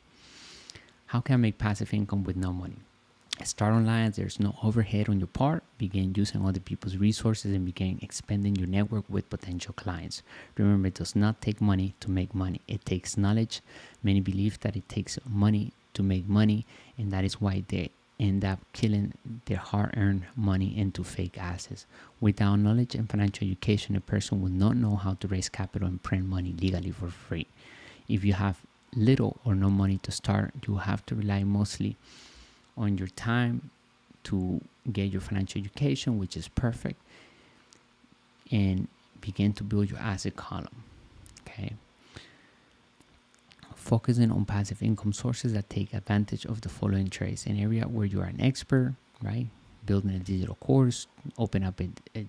How can I make passive income with no money? Start online. There's no overhead on your part. Begin using other people's resources and begin expanding your network with potential clients. Remember, it does not take money to make money. It takes knowledge. Many believe that it takes money to make money, and that is why they end up killing their hard-earned money into fake assets. Without knowledge and financial education, a person will not know how to raise capital and print money legally for free. If you have little or no money to start, you have to rely mostly on your time to get your financial education, which is perfect, and begin to build your asset column. Okay. Focusing on passive income sources that take advantage of the following traits: an area where you are an expert, right? Building a digital course, open up a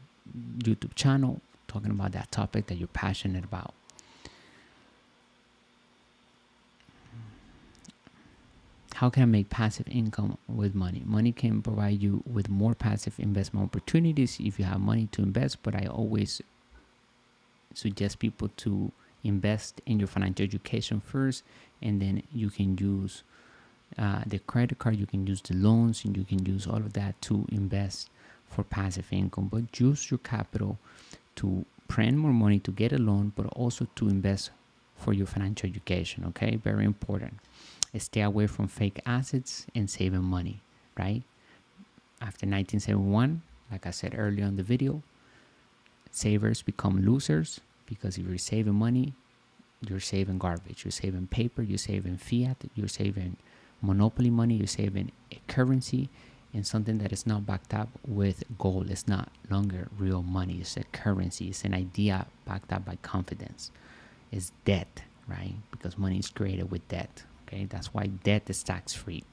YouTube channel talking about that topic that you're passionate about. How can I make passive income with money? Money can provide you with more passive investment opportunities if you have money to invest, but I always suggest people to invest in your financial education first, and then you can use the credit card, you can use the loans, and you can use all of that to invest for passive income. But use your capital to print more money to get a loan, but also to invest for your financial education. Okay, very important. Stay away from fake assets and saving money, right? After 1971, like I said earlier in the video, savers become losers, because if you're saving money, you're saving garbage. You're saving paper, you're saving fiat, you're saving monopoly money, you're saving a currency, and something that is not backed up with gold. It's not longer real money. It's a currency. It's an idea backed up by confidence. It's debt, right? Because money is created with debt. Okay, that's why debt is tax-free.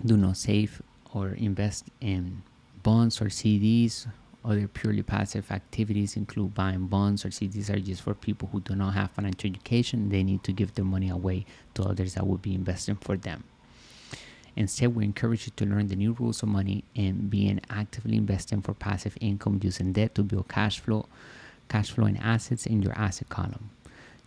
Do not save or invest in bonds or CDs. Other purely passive activities include buying bonds or CDs are just for people who do not have financial education. They need to give their money away to others that will be investing for them. Instead, we encourage you to learn the new rules of money and begin actively investing for passive income using debt to build cash flow and assets in your asset column.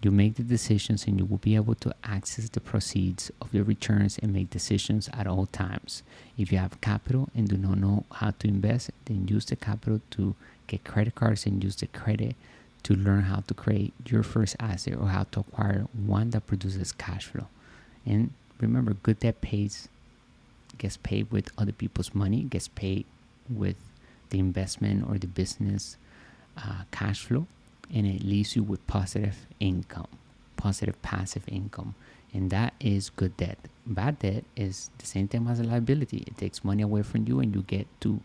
You make the decisions and you will be able to access the proceeds of your returns and make decisions at all times. If you have capital and do not know how to invest, then use the capital to get credit cards and use the credit to learn how to create your first asset or how to acquire one that produces cash flow. And remember, good debt gets paid with other people's money, gets paid with the investment or the business cash flow, and it leaves you with positive income, positive passive income, and that is good debt. Bad debt is the same thing as a liability. It takes money away from you and you get to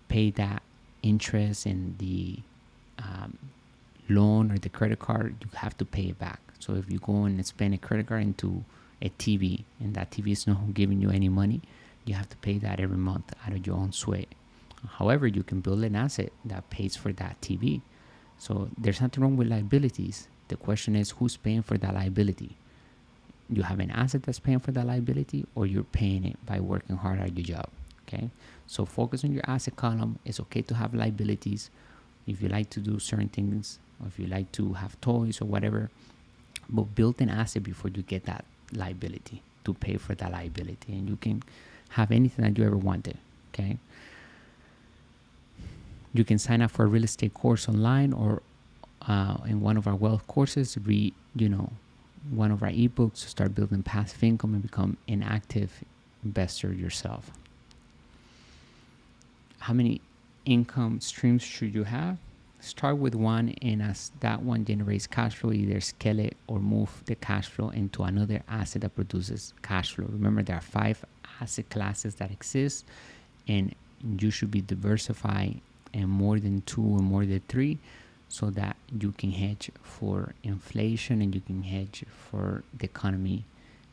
pay that interest, and the loan or the credit card, you have to pay it back. So if you go and spend a credit card into a TV and that TV is not giving you any money, you have to pay that every month out of your own sweat. However, you can build an asset that pays for that TV. So there's nothing wrong with liabilities. The question is, who's paying for that liability? You have an asset that's paying for that liability, or you're paying it by working hard at your job. Okay, so focus on your asset column. It's okay to have liabilities if you like to do certain things, or if you like to have toys or whatever, but build an asset before you get that liability to pay for that liability, and you can have anything that you ever wanted. Okay, you can sign up for a real estate course online, or in one of our wealth courses, read one of our ebooks to start building passive income and become an active investor yourself. How many income streams should you have? Start with one, and as that one generates cash flow, either scale it or move the cash flow into another asset that produces cash flow. Remember, there are 5 asset classes that exist, and you should be diversifying in more than 2 or more than 3, so that you can hedge for inflation and you can hedge for the economy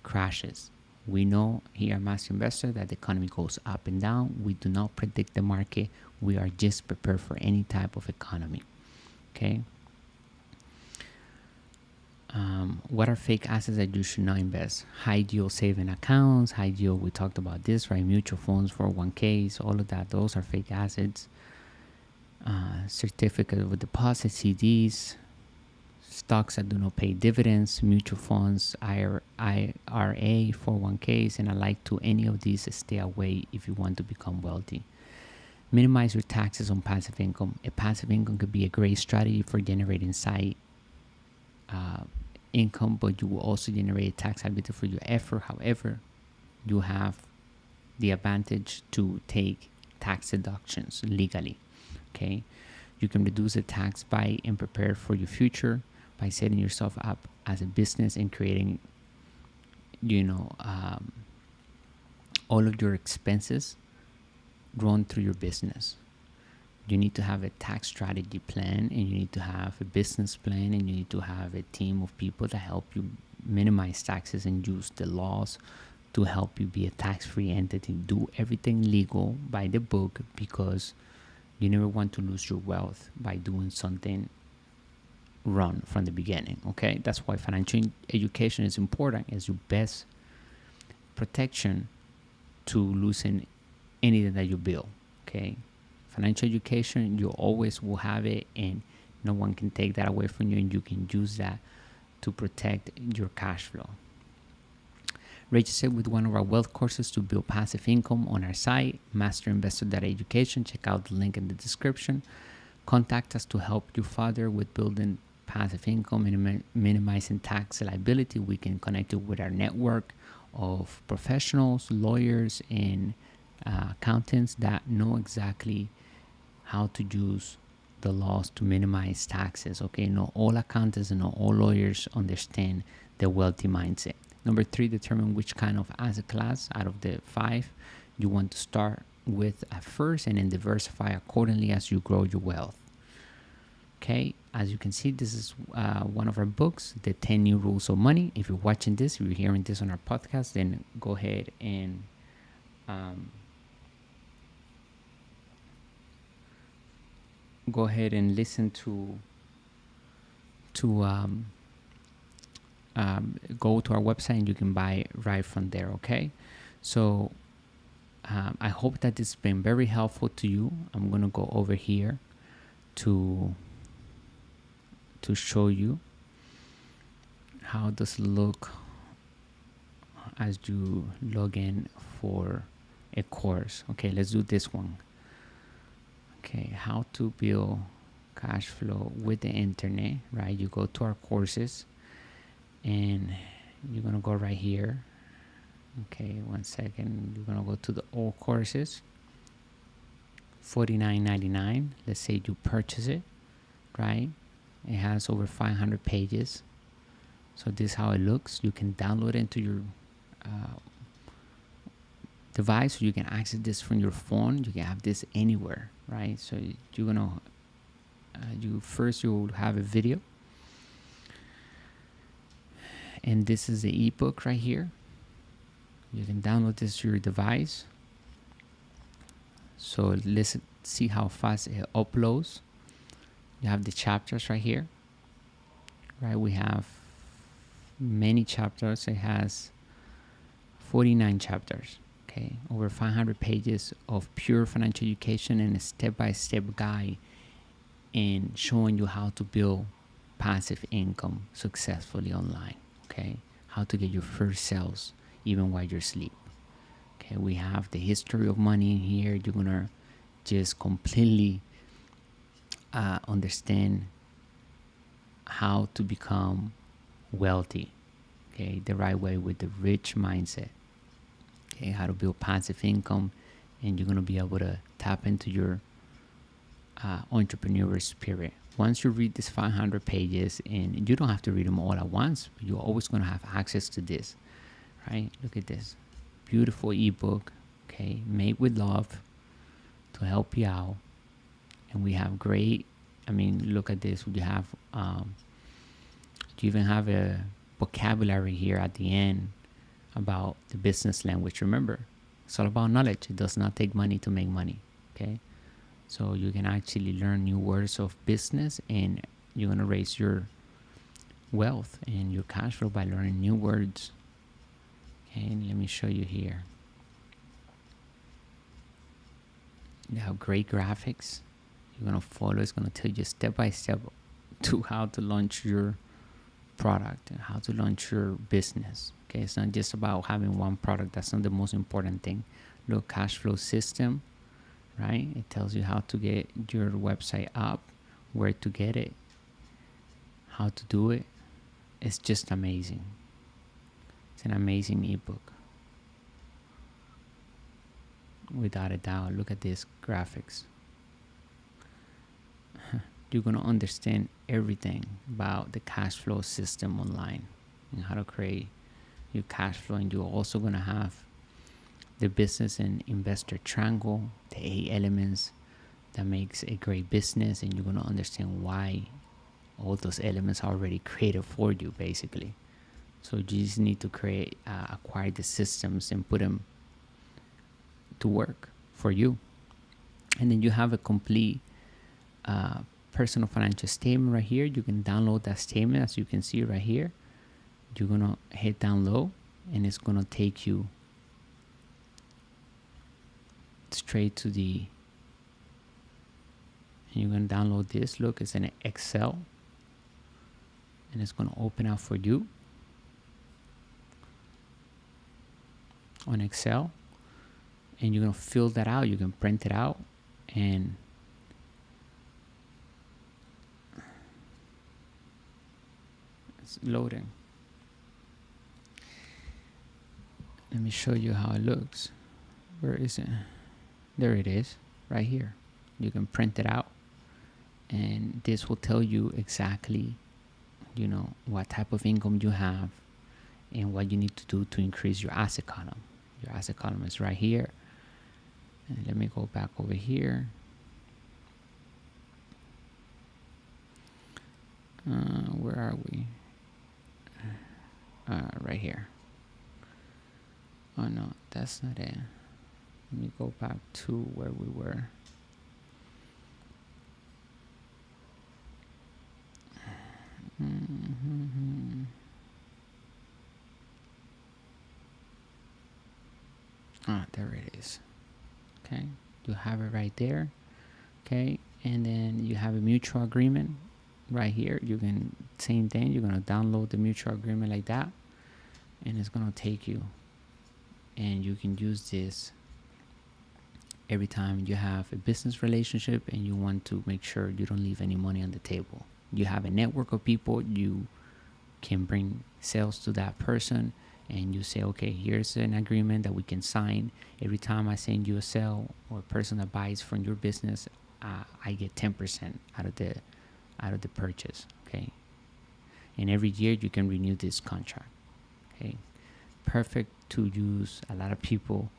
crashes. We know here at Master Investor that the economy goes up and down. We do not predict the market. We are just prepared for any type of economy. Okay. What are fake assets that you should not invest? High yield saving accounts, high yield, we talked about this, right? Mutual funds, 401ks, all of that. Those are fake assets. Certificate of deposit, CDs, stocks that do not pay dividends, mutual funds, IRA, 401ks, and alike to any of these. Stay away if you want to become wealthy. Minimize your taxes on passive income. A passive income could be a great strategy for generating side income, but you will also generate tax liability for your effort. However, you have the advantage to take tax deductions legally. Okay, you can reduce the tax by and prepare for your future by setting yourself up as a business and creating, all of your expenses run through your business. You need to have a tax strategy plan, and you need to have a business plan, and you need to have a team of people that help you minimize taxes and use the laws to help you be a tax-free entity. Do everything legal by the book, because you never want to lose your wealth by doing something wrong from the beginning. Okay, that's why financial education is important. It's your best protection to losing anything that you build. Okay, financial education, you always will have it, and no one can take that away from you, and you can use that to protect your cash flow. Register with one of our wealth courses to build passive income on our site, masterinvestor.education. Check out the link in the description. Contact us to help you further with building passive income and minimizing tax liability. We can connect you with our network of professionals, lawyers, and accountants that know exactly how to use the laws to minimize taxes. Okay, not all accountants and not all lawyers understand the wealthy mindset. Number three, determine which kind of asset class out of the five you want to start with at first, and then diversify accordingly as you grow your wealth. Okay, as you can see, this is one of our books, The 10 New Rules of Money. If you're watching this, if you're hearing this on our podcast, then go ahead and listen to go to our website, and you can buy it right from there. Okay, so I hope that this has been very helpful to you. I'm gonna go over here to show you how does it look as you log in for a course. Okay, let's do this one. Okay, how to build cash flow with the internet, right? You go to our courses, and you're gonna go right here. Okay, 1 second. You're gonna go to the all courses, $49.99. Let's say you purchase it, right? It has over 500 pages. So this is how it looks. You can download it into your device, so you can access this from your phone. You can have this anywhere, right? So you're gonna you'll have a video, and this is the ebook right here. You can download this to your device. So let's see how fast it uploads. You have the chapters right here, right? We have many chapters. It has 49 chapters. Okay, over 500 pages of pure financial education and a step-by-step guide in showing you how to build passive income successfully online. Okay, how to get your first sales even while you're asleep. Okay, we have the history of money in here. You're gonna just completely understand how to become wealthy, okay, the right way, with the rich mindset. Okay, how to build passive income, and you're gonna be able to tap into your entrepreneur spirit. Once you read these 500 pages, and you don't have to read them all at once, but you're always gonna have access to this, right? Look at this beautiful ebook, okay, made with love to help you out. And we have great, look at this. You have you even have a vocabulary here at the end about the business language. Remember, it's all about knowledge. It does not take money to make money. Okay, so you can actually learn new words of business, and you're gonna raise your wealth and your cash flow by learning new words. Okay, and let me show you here. You have great graphics. You're gonna follow. It's gonna tell you step by step to how to launch your product and how to launch your business. Okay, it's not just about having one product. That's not the most important thing. Look, cash flow system, right? It tells you how to get your website up, where to get it, how to do it. It's just amazing. It's an amazing ebook, without a doubt. Look at these graphics. You're gonna understand everything about the cash flow system online and how to create your cash flow. And you're also gonna have the business and investor triangle, the 8 elements that makes a great business, and you're gonna understand why all those elements are already created for you, basically. So you just need to acquire the systems and put them to work for you. And then you have a complete personal financial statement right here. You can download that statement, as you can see right here. You're gonna hit download, and it's gonna take you straight to the, and you're gonna download this. Look, it's an Excel, and it's gonna open up for you on Excel, and you're gonna fill that out. You can print it out, and it's loading. Let me show you how it looks. Where is it? There it is, right here. You can print it out, And this will tell you exactly, what type of income you have and what you need to do to increase your asset column. Your asset column is right here. And let me go back over here. Where are we? Right here. Oh no, that's not it. Let me go back to where we were. There it is. Okay, you have it right there. Okay, and then you have a mutual agreement right here. You can, same thing, you're gonna download the mutual agreement like that, and it's gonna take you, and you can use this every time you have a business relationship and you want to make sure you don't leave any money on the table. You have a network of people, you can bring sales to that person, and you say, okay, here's an agreement that we can sign. Every time I send you a sale or a person that buys from your business, I get 10% out of the purchase. Okay, and every year you can renew this contract. Okay, perfect to use. A lot of people,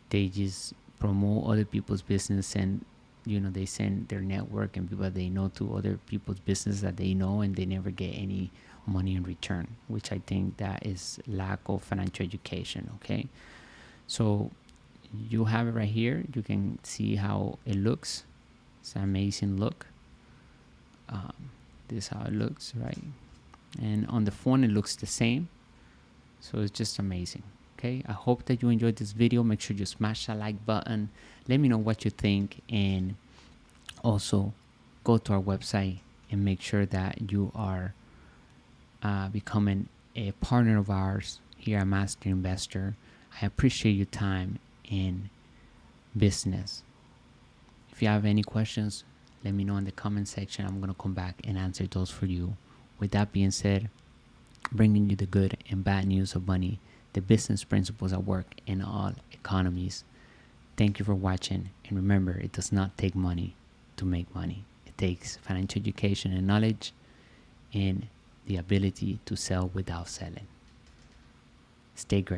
they just promote other people's business, and they send their network and people they know to other people's business that they know, and they never get any money in return, which I think that is lack of financial education. Okay, so you have it right here. You can see how it looks. It's an amazing look. This is how it looks, right? And on the phone it looks the same, so it's just amazing. Okay, I hope that you enjoyed this video. Make sure you smash that like button. Let me know what you think, and also go to our website and make sure that you are becoming a partner of ours here at Master Investor. I appreciate your time in business. If you have any questions, let me know in the comment section. I'm going to come back and answer those for you. With that being said, bringing you the good and bad news of money, the business principles at work in all economies. Thank you for watching, and remember, it does not take money to make money. It takes financial education and knowledge, and the ability to sell without selling. Stay great.